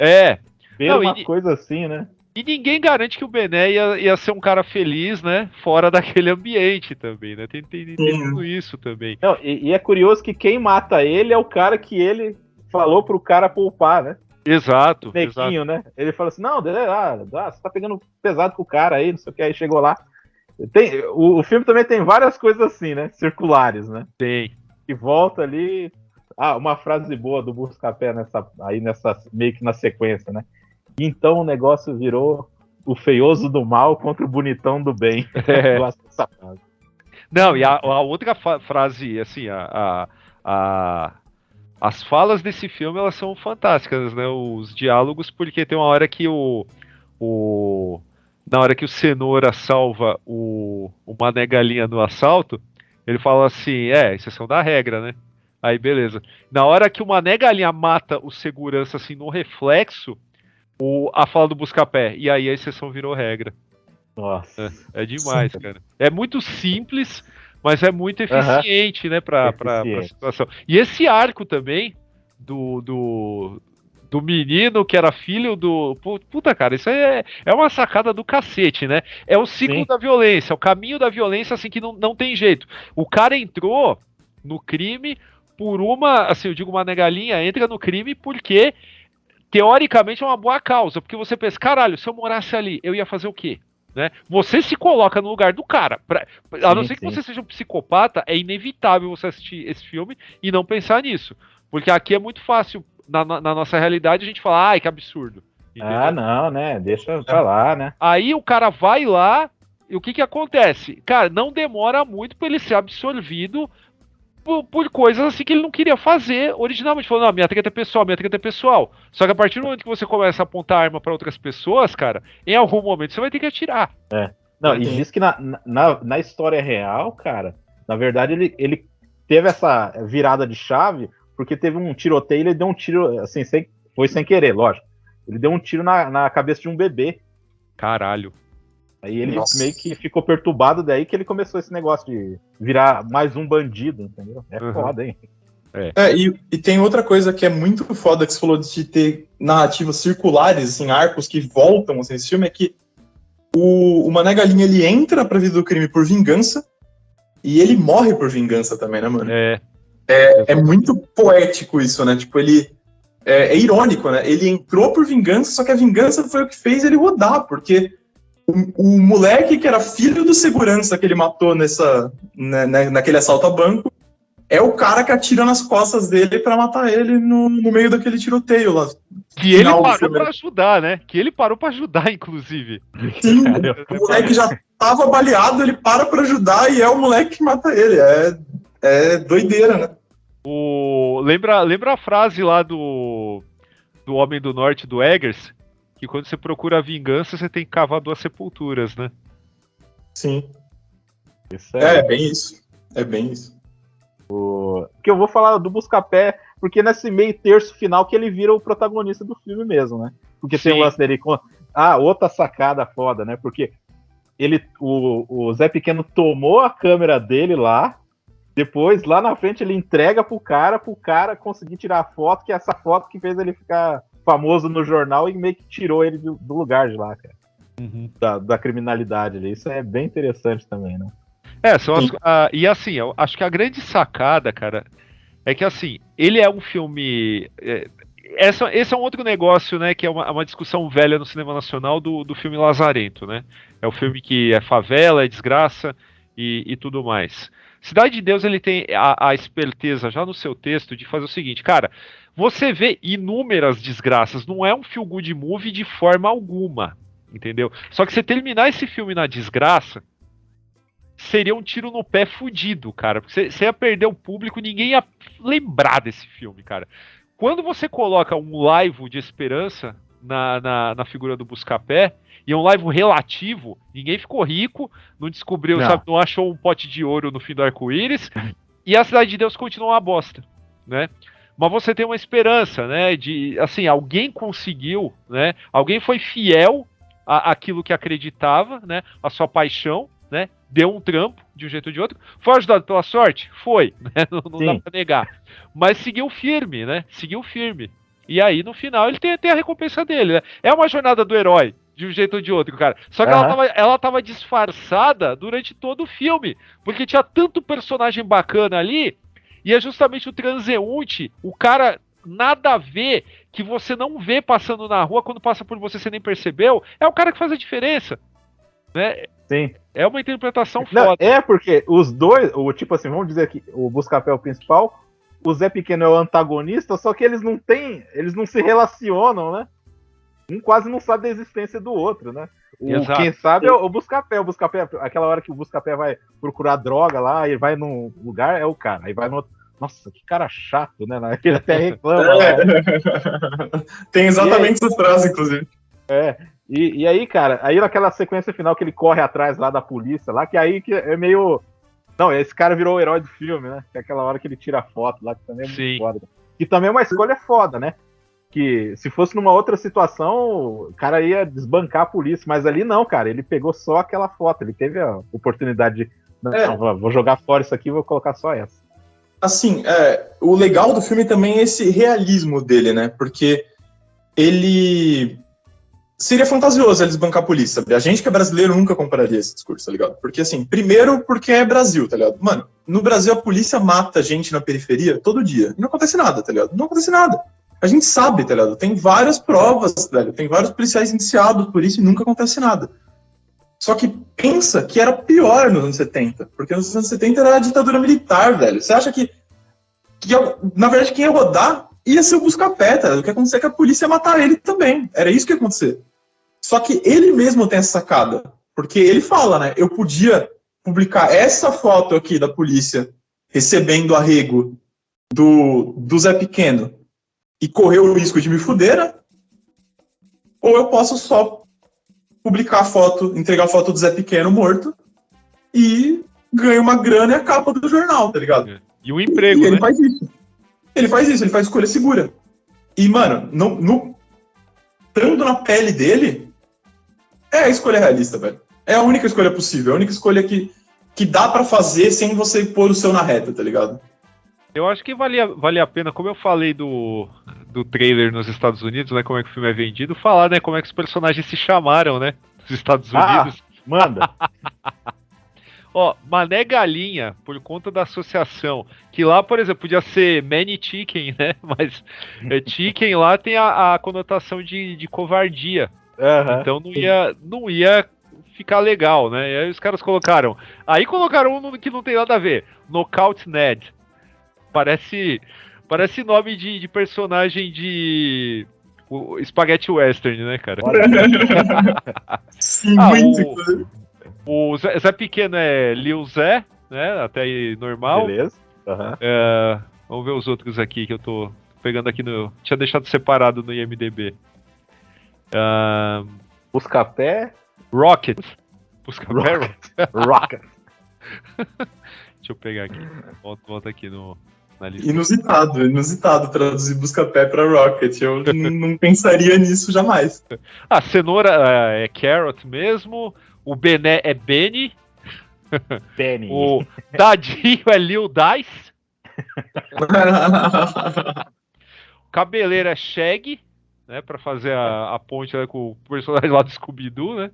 Speaker 2: Uma coisa assim, né?
Speaker 4: E ninguém garante que o Bené ia ser um cara feliz, né? Fora daquele ambiente também, né? Tem tudo isso também.
Speaker 2: Não, e é curioso que quem mata ele é o cara que ele falou pro cara poupar, né?
Speaker 4: Exato.
Speaker 2: Nequinho, né? Ele falou assim, não, você tá pegando pesado com o cara aí, não sei o que, aí chegou lá. O filme também tem várias coisas assim, né? Circulares, né?
Speaker 4: Tem.
Speaker 2: E volta ali... uma frase boa do Buscapé nessa meio que na sequência, né? Então o negócio virou o feioso do mal contra o bonitão do bem. Eu gosto dessa frase.
Speaker 4: Não, e a outra frase, assim, as falas desse filme, elas são fantásticas, né? Os diálogos, porque tem uma hora que na hora que o Cenoura salva o Mané Galinha no assalto, ele fala assim, exceção da regra, né? Aí, beleza. Na hora que o Mané Galinha mata o segurança, assim, no reflexo, a fala do Buscapé, e aí a exceção virou regra.
Speaker 2: Nossa.
Speaker 4: É demais, cara. É muito simples, mas é muito eficiente, né, pra situação. E esse arco também do menino que era filho do... Puta, cara, isso aí é uma sacada do cacete, né? É o ciclo da violência, o caminho da violência, assim, que não tem jeito. O cara entrou no crime por assim, eu digo uma negalinha, entra no crime porque, teoricamente, é uma boa causa. Porque você pensa, caralho, se eu morasse ali, eu ia fazer o quê? Né? Você se coloca no lugar do cara. A não ser que você seja um psicopata, é inevitável você assistir esse filme e não pensar nisso. Porque aqui é muito fácil, na nossa realidade, a gente fala, ai, que absurdo. Entendeu?
Speaker 2: Não, né? Deixa pra lá, né?
Speaker 4: Aí o cara vai lá, e o que acontece? Cara, não demora muito pra ele ser absorvido por coisas assim que ele não queria fazer originalmente. Falou, não, minha treta é pessoal. Só que a partir do momento que você começa a apontar arma pra outras pessoas, cara, em algum momento você vai ter que atirar.
Speaker 2: Não, e diz que na história real, cara, na verdade ele teve essa virada de chave porque teve um tiroteio e ele deu um tiro, assim, foi sem querer, lógico. Ele deu um tiro na cabeça de um bebê.
Speaker 4: Caralho.
Speaker 2: Aí ele meio que ficou perturbado, daí que ele começou esse negócio de virar mais um bandido, entendeu? Foda, hein?
Speaker 3: E tem outra coisa que é muito foda que você falou de ter narrativas circulares, assim, arcos que voltam, assim, esse filme é que o Mané Galinha, ele entra pra vida do crime por vingança e ele morre por vingança também, né, mano? É muito poético isso, né? Tipo, ele... É irônico, né? Ele entrou por vingança, só que a vingança foi o que fez ele rodar, porque o moleque que era filho do segurança que ele matou naquele assalto a banco é o cara que atira nas costas dele pra matar ele no meio daquele tiroteio lá.
Speaker 4: Que ele parou pra ajudar, né? Que ele parou pra ajudar, inclusive.
Speaker 3: Sim, o moleque já tava baleado, ele para pra ajudar e é o moleque que mata ele. É doideira, né?
Speaker 4: Lembra a frase lá do Homem do Norte, do Eggers? Que quando você procura a vingança, você tem que cavar 2 sepulturas, né?
Speaker 3: Sim.
Speaker 2: É
Speaker 3: bem isso. É bem isso.
Speaker 2: Que eu vou falar do Buscapé, porque nesse meio terço final que ele vira o protagonista do filme mesmo, né? Porque tem o lance dele com... outra sacada foda, né? Porque o Zé Pequeno tomou a câmera dele lá, depois, lá na frente, ele entrega pro cara conseguir tirar a foto, que é essa foto que fez ele ficar famoso no jornal e meio que tirou ele do lugar de lá, cara.
Speaker 4: Uhum.
Speaker 2: Da criminalidade ali. Isso é bem interessante também, né?
Speaker 4: E assim, eu acho que a grande sacada, cara, é que assim, ele é um filme. Esse é um outro negócio, né? Que é uma discussão velha no cinema nacional do filme Lazarento, né? É o filme que é favela, é desgraça e tudo mais. Cidade de Deus, ele tem a esperteza já no seu texto de fazer o seguinte, cara, você vê inúmeras desgraças, não é um feel good movie de forma alguma, entendeu? Só que você terminar esse filme na desgraça seria um tiro no pé fudido, cara. Porque você ia perder o público, ninguém ia lembrar desse filme, cara. Quando você coloca um laivo de esperança na figura do Buscapé, e é um laivo relativo, ninguém ficou rico, não descobriu,
Speaker 2: Não.
Speaker 4: sabe, não achou um pote de ouro no fim do arco-íris, e a Cidade de Deus continua uma bosta, né? Mas você tem uma esperança, né, de, assim, alguém conseguiu, né, alguém foi fiel àquilo que acreditava, né, a sua paixão, né, deu um trampo de um jeito ou de outro, foi ajudado pela sorte? Foi, né, não dá pra negar, mas seguiu firme, né, seguiu firme, e aí no final ele tem a recompensa dele, né, é uma jornada do herói, de um jeito ou de outro, cara, só que ela tava disfarçada durante todo o filme, porque tinha tanto personagem bacana ali, e é justamente o transeunte, o cara nada a ver, que você não vê passando na rua, quando passa por você nem percebeu, é o cara que faz a diferença, né?
Speaker 2: Sim.
Speaker 4: É uma interpretação
Speaker 2: Não,
Speaker 4: foda.
Speaker 2: é porque os dois, tipo assim, vamos dizer que o Buscapé é o principal, o Zé Pequeno é o antagonista, só que eles não se relacionam, né? Um quase não sabe da existência do outro, né? Quem sabe é o Buscapé. O Buscapé, aquela hora que o Buscapé vai procurar droga lá, ele vai num lugar, é o cara. Aí vai no outro. Nossa, que cara chato, né? Ele até reclama. Lá, né?
Speaker 3: Tem exatamente essa frase, inclusive.
Speaker 2: E aí, cara, aí naquela sequência final que ele corre atrás lá da polícia, lá, que aí que é meio. Não, esse cara virou o herói do filme, né? Que é aquela hora que ele tira a foto lá, que também é muito foda. Que também é uma escolha foda, né? Que se fosse numa outra situação, o cara ia desbancar a polícia, mas ali não, cara, ele pegou só aquela foto, ele teve a oportunidade de, não, vou jogar fora isso aqui e vou colocar só essa.
Speaker 3: Assim, o legal do filme também é esse realismo dele, né, porque ele seria fantasioso ele desbancar a polícia, sabe? A gente que é brasileiro nunca compraria esse discurso, tá ligado? Porque assim, primeiro porque é Brasil, tá ligado? Mano, no Brasil a polícia mata gente na periferia todo dia, e não acontece nada, tá ligado? Não acontece nada. A gente sabe, tá ligado? Tem várias provas, velho. Tem vários policiais indiciados por isso e nunca acontece nada. Só que pensa que era pior nos anos 70. Porque nos anos 70 era a ditadura militar, velho. Você acha que na verdade, quem ia rodar ia ser o Buscapé, tá ligado? O que ia acontecer é que a polícia ia matar ele também. Era isso que ia acontecer. Só que ele mesmo tem essa sacada. Porque ele fala, né? Eu podia publicar essa foto aqui da polícia recebendo arrego do Zé Pequeno e correr o risco de me fuder, né? Ou eu posso só publicar a foto, entregar a foto do Zé Pequeno morto e ganho uma grana e a capa do jornal, tá ligado?
Speaker 4: E o emprego,
Speaker 3: ele
Speaker 4: né?
Speaker 3: faz isso. Ele faz escolha segura. E, mano, estando na pele dele, é a escolha realista, velho. É a única escolha possível, a única escolha que dá pra fazer sem você pôr o seu na reta, tá ligado?
Speaker 4: Eu acho que valia a pena, como eu falei do trailer nos Estados Unidos, né, como é que o filme é vendido, falar, né, como é que os personagens se chamaram, né, nos Estados Unidos.
Speaker 2: Manda!
Speaker 4: Ó, Mané Galinha, por conta da associação, que lá, por exemplo, podia ser Manny Chicken, né, mas Chicken lá tem a conotação de covardia, então não ia ficar legal, né, e aí os caras colocaram um que não tem nada a ver, Knockout Ned. Parece nome de personagem de Spaghetti Western, né, cara?
Speaker 3: Sim, muito.
Speaker 4: O Zé Pequeno é Lil Zé, né? Até aí normal.
Speaker 2: Beleza.
Speaker 4: Vamos ver os outros aqui que eu tô pegando aqui no... Tinha deixado separado no IMDb.
Speaker 2: Buscapé.
Speaker 4: Rocket. Buscapé
Speaker 2: Rocket.
Speaker 4: Deixa eu pegar aqui. Volta aqui na lista.
Speaker 3: Inusitado traduzir Buscapé pra Rocket. Eu não pensaria nisso jamais.
Speaker 4: A cenoura é Carrot mesmo. O Bené é Benny.
Speaker 2: Benny.
Speaker 4: O Dadinho é Lil Dice. O Cabeleiro é Shaggy. né, pra fazer a ponte, né, com o personagem lá do Scooby-Doo, né?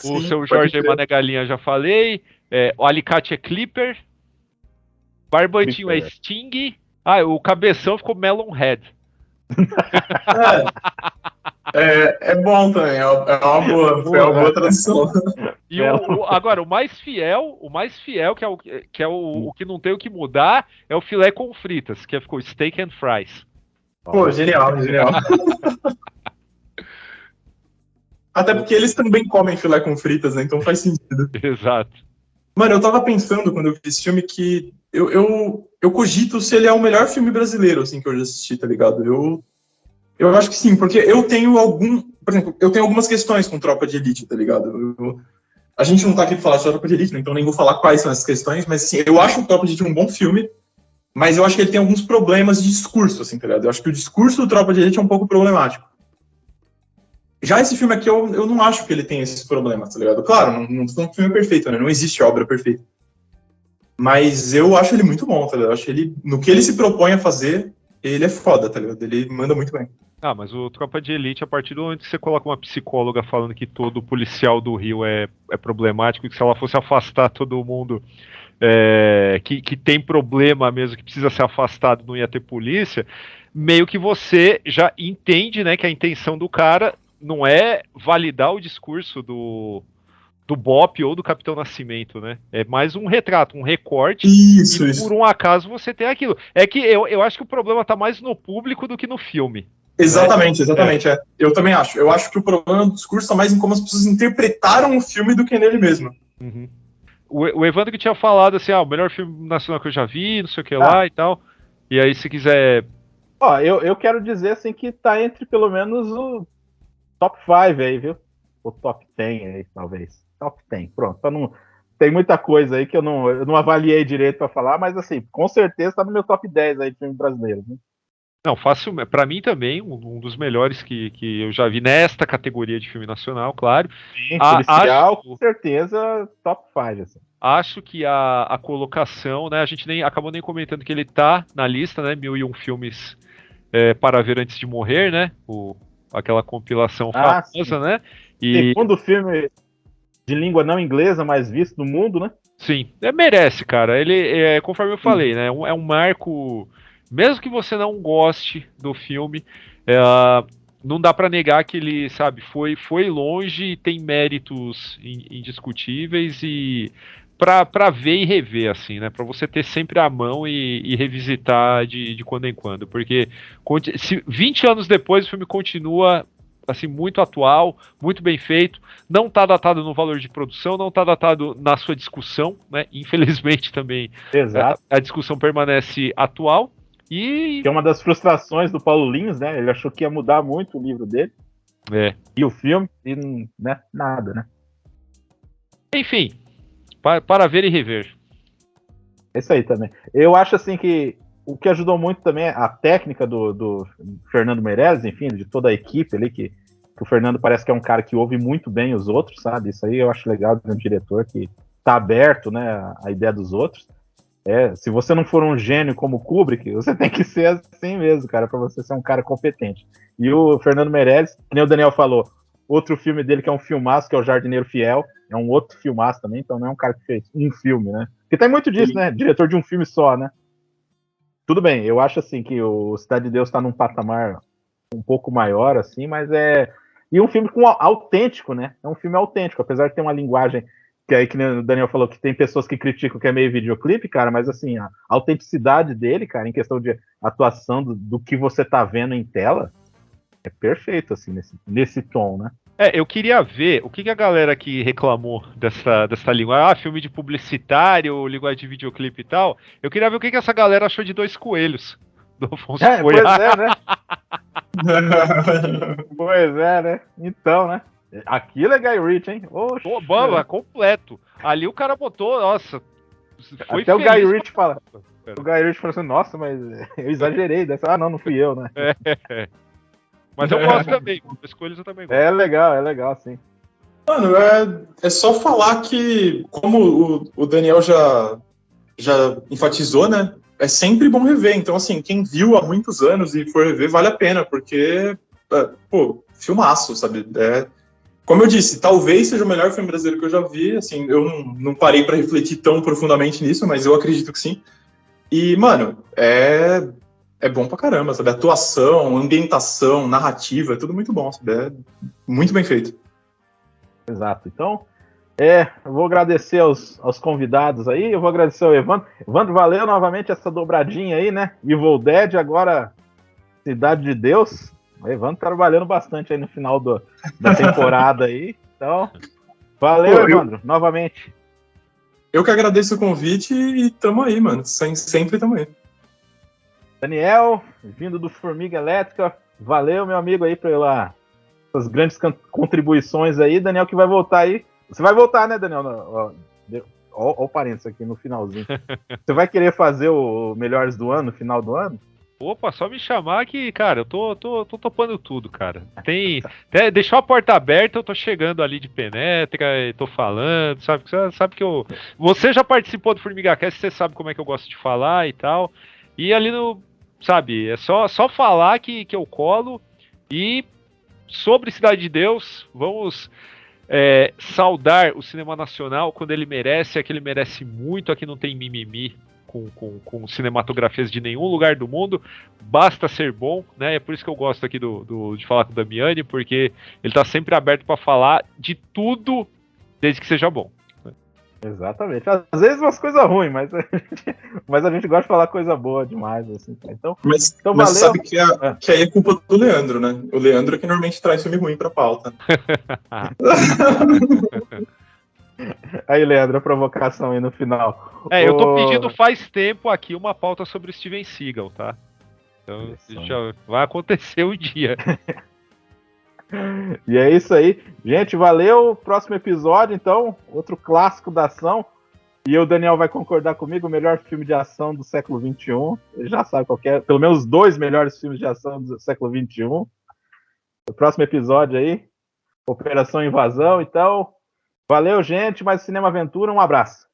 Speaker 4: O
Speaker 3: Sim,
Speaker 4: seu
Speaker 3: pode
Speaker 4: Jorge
Speaker 3: crer.
Speaker 4: Mané Galinha já falei. O Alicate é Clipper. Barbantinho é
Speaker 2: Clipper.
Speaker 4: Sting. Ah, o Cabeção ficou Melon Head.
Speaker 3: É bom também, é uma boa, foi uma boa tradução.
Speaker 4: E agora, o mais fiel, que é o que não tem o que mudar, é o filé com fritas, que ficou steak and fries.
Speaker 3: Pô, genial, genial. Até porque eles também comem filé com fritas, né? Então faz sentido.
Speaker 4: Exato.
Speaker 3: Mano, eu tava pensando quando eu vi esse filme que eu cogito se ele é o melhor filme brasileiro, assim, que eu já assisti, tá ligado? Eu acho que sim, porque por exemplo, eu tenho algumas questões com Tropa de Elite, tá ligado? A gente não tá aqui pra falar de Tropa de Elite, né? Então nem vou falar quais são essas questões, mas assim, eu acho o Tropa de Elite um bom filme, mas eu acho que ele tem alguns problemas de discurso, assim, tá ligado? Eu acho que o discurso do Tropa de Elite é um pouco problemático. Já esse filme aqui, eu não acho que ele tem esses problemas, tá ligado? Claro, não tô falando que o filme é perfeito, né? Não existe obra perfeita. Mas eu acho ele muito bom, tá ligado? Eu acho ele, no que ele se propõe a fazer, ele é foda, tá ligado? Ele manda muito bem.
Speaker 4: Ah, mas o Tropa de Elite, a partir do momento que você coloca uma psicóloga falando que todo policial do Rio é problemático, e que se ela fosse afastar todo mundo que tem problema mesmo, que precisa ser afastado, não ia ter polícia, meio que você já entende, né, que a intenção do cara não é validar o discurso do Bop ou do Capitão Nascimento, né? É mais um retrato, um recorte,
Speaker 3: Isso.
Speaker 4: Por um acaso você tem aquilo. É que eu acho que o problema tá mais no público do que no filme.
Speaker 3: Exatamente. Eu também acho. Eu acho que o problema do discurso tá mais em como as pessoas interpretaram o filme do que nele mesmo.
Speaker 4: Uhum. O Evandro que tinha falado assim, o melhor filme nacional que eu já vi, não sei o que lá e tal. E aí, se quiser...
Speaker 2: Ó, eu quero dizer assim que tá entre pelo menos o top 5 aí, viu? O top 10 aí, talvez. Top 10, pronto. Não, tem muita coisa aí que eu não avaliei direito pra falar, mas assim, com certeza tá no meu top 10 aí de filme brasileiro. Né?
Speaker 4: Não, fácil. Pra mim também, um dos melhores que eu já vi nesta categoria de filme nacional, claro.
Speaker 2: Sim, policial, com certeza, top 5, assim.
Speaker 4: Acho que a colocação, né, a gente acabou nem comentando que ele tá na lista, né, 1001 filmes para ver antes de morrer, né, aquela compilação famosa,
Speaker 2: sim.
Speaker 4: né.
Speaker 2: Segundo filme de língua não inglesa mais visto no mundo, né?
Speaker 4: Sim, merece, cara. Ele, conforme eu falei, né, é um marco, mesmo que você não goste do filme, não dá pra negar que ele, sabe, foi longe e tem méritos indiscutíveis e pra ver e rever, assim, né? Pra você ter sempre à mão e revisitar de quando em quando. Porque 20 anos depois o filme continua, assim, muito atual, muito bem feito. Não tá datado no valor de produção, não tá datado na sua discussão, né? Infelizmente também.
Speaker 2: Exato.
Speaker 4: A discussão permanece atual.
Speaker 2: Que é uma das frustrações do Paulo Lins, né? Ele achou que ia mudar muito o livro dele. E o filme, e né? Nada, né?
Speaker 4: Enfim, para ver e rever.
Speaker 2: É isso aí também. Eu acho assim que o que ajudou muito também é a técnica do Fernando Meirelles, enfim, de toda a equipe ali, que o Fernando parece que é um cara que ouve muito bem os outros, sabe? Isso aí eu acho legal de um diretor que tá aberto, né, à ideia dos outros. Se você não for um gênio como Kubrick, você tem que ser assim mesmo, cara, para você ser um cara competente. E o Fernando Meirelles, que nem o Daniel falou, outro filme dele que é um filmaço, que é o Jardineiro Fiel, é um outro filmaço também, então não é um cara que fez um filme, né? Porque tem muito disso, né? Diretor de um filme só, né? Tudo bem, eu acho assim que o Cidade de Deus tá num patamar um pouco maior, assim, mas e um filme autêntico, né? É um filme autêntico, apesar de ter uma linguagem que aí, que o Daniel falou, que tem pessoas que criticam que é meio videoclipe, cara, mas assim, a autenticidade dele, cara, em questão de atuação do que você tá vendo em tela, é perfeito, assim, nesse tom, né?
Speaker 4: Eu queria ver o que a galera que reclamou dessa linguagem, filme de publicitário, linguagem de videoclipe e tal, eu queria ver o que essa galera achou de Dois Coelhos, do Afonso Cuarón.
Speaker 2: Pois é, né? Pois é, né? Então, né? Aquilo é Guy Ritchie, hein?
Speaker 4: Bamba, completo. Ali o cara botou, nossa, foi
Speaker 2: até
Speaker 4: feliz.
Speaker 2: O Guy Ritchie fala. O Guy Ritchie falou assim, nossa, mas eu exagerei dessa. Não fui eu, né?
Speaker 4: Mas eu gosto também, Dois Coelhos eu também gosto.
Speaker 2: É legal, sim.
Speaker 3: Mano, é só falar que, como o Daniel já enfatizou, né? é sempre bom rever. Então, assim, quem viu há muitos anos e for rever, vale a pena, porque, pô, filmaço, sabe? Como eu disse, talvez seja o melhor filme brasileiro que eu já vi. Assim, eu não parei para refletir tão profundamente nisso, mas eu acredito que sim. E, mano, é bom pra caramba, sabe? Atuação, ambientação, narrativa, é tudo muito bom, sabe? É muito bem feito.
Speaker 2: Exato. Então, eu vou agradecer aos convidados aí, eu vou agradecer ao Evandro. Evandro, valeu novamente essa dobradinha aí, né? Evil Dead, agora Cidade de Deus. O Evandro tá trabalhando bastante aí no final da temporada aí. Então, valeu,
Speaker 3: Pô,
Speaker 2: Evandro, novamente.
Speaker 3: Eu que agradeço o convite e tamo aí, mano. Sempre tamo aí.
Speaker 2: Daniel, vindo do Formiga Elétrica, valeu, meu amigo, aí, pelas grandes contribuições aí. Daniel que vai voltar aí. Você vai voltar, né, Daniel? Ó o parênteses aqui no finalzinho. Você vai querer fazer o Melhores do Ano, no final do ano?
Speaker 4: Opa, só me chamar que, cara, eu tô topando tudo, cara. Deixou a porta aberta, eu tô chegando ali de penetra, tô falando, sabe que você já participou do FormigaCast, você sabe como é que eu gosto de falar e tal. E ali sabe, é só falar que eu colo. E sobre Cidade de Deus, vamos saudar o cinema nacional quando ele merece, aqui ele merece muito, aqui não tem mimimi com cinematografias de nenhum lugar do mundo, basta ser bom, né? É por isso que eu gosto aqui de falar com o Damiani, porque ele tá sempre aberto para falar de tudo, desde que seja bom.
Speaker 2: Exatamente. Às vezes umas coisas ruins, mas a gente gosta de falar coisa boa demais, assim. Então
Speaker 3: Mas
Speaker 2: valeu.
Speaker 3: Sabe que aí é culpa do Leandro, né? O Leandro é que normalmente traz filme ruim pra pauta.
Speaker 2: Aí, Leandro, a provocação aí no final.
Speaker 4: Eu tô pedindo faz tempo aqui uma pauta sobre o Steven Seagal, tá? Então já vai acontecer um dia.
Speaker 2: E é isso aí. Gente, valeu. Próximo episódio, então, outro clássico da ação. E o Daniel vai concordar comigo, o melhor filme de ação do século XXI. Ele já sabe qual é. Pelo menos 2 melhores filmes de ação do século XXI. O próximo episódio aí, Operação Invasão. Então, valeu, gente. Mais Cinema Aventura. Um abraço.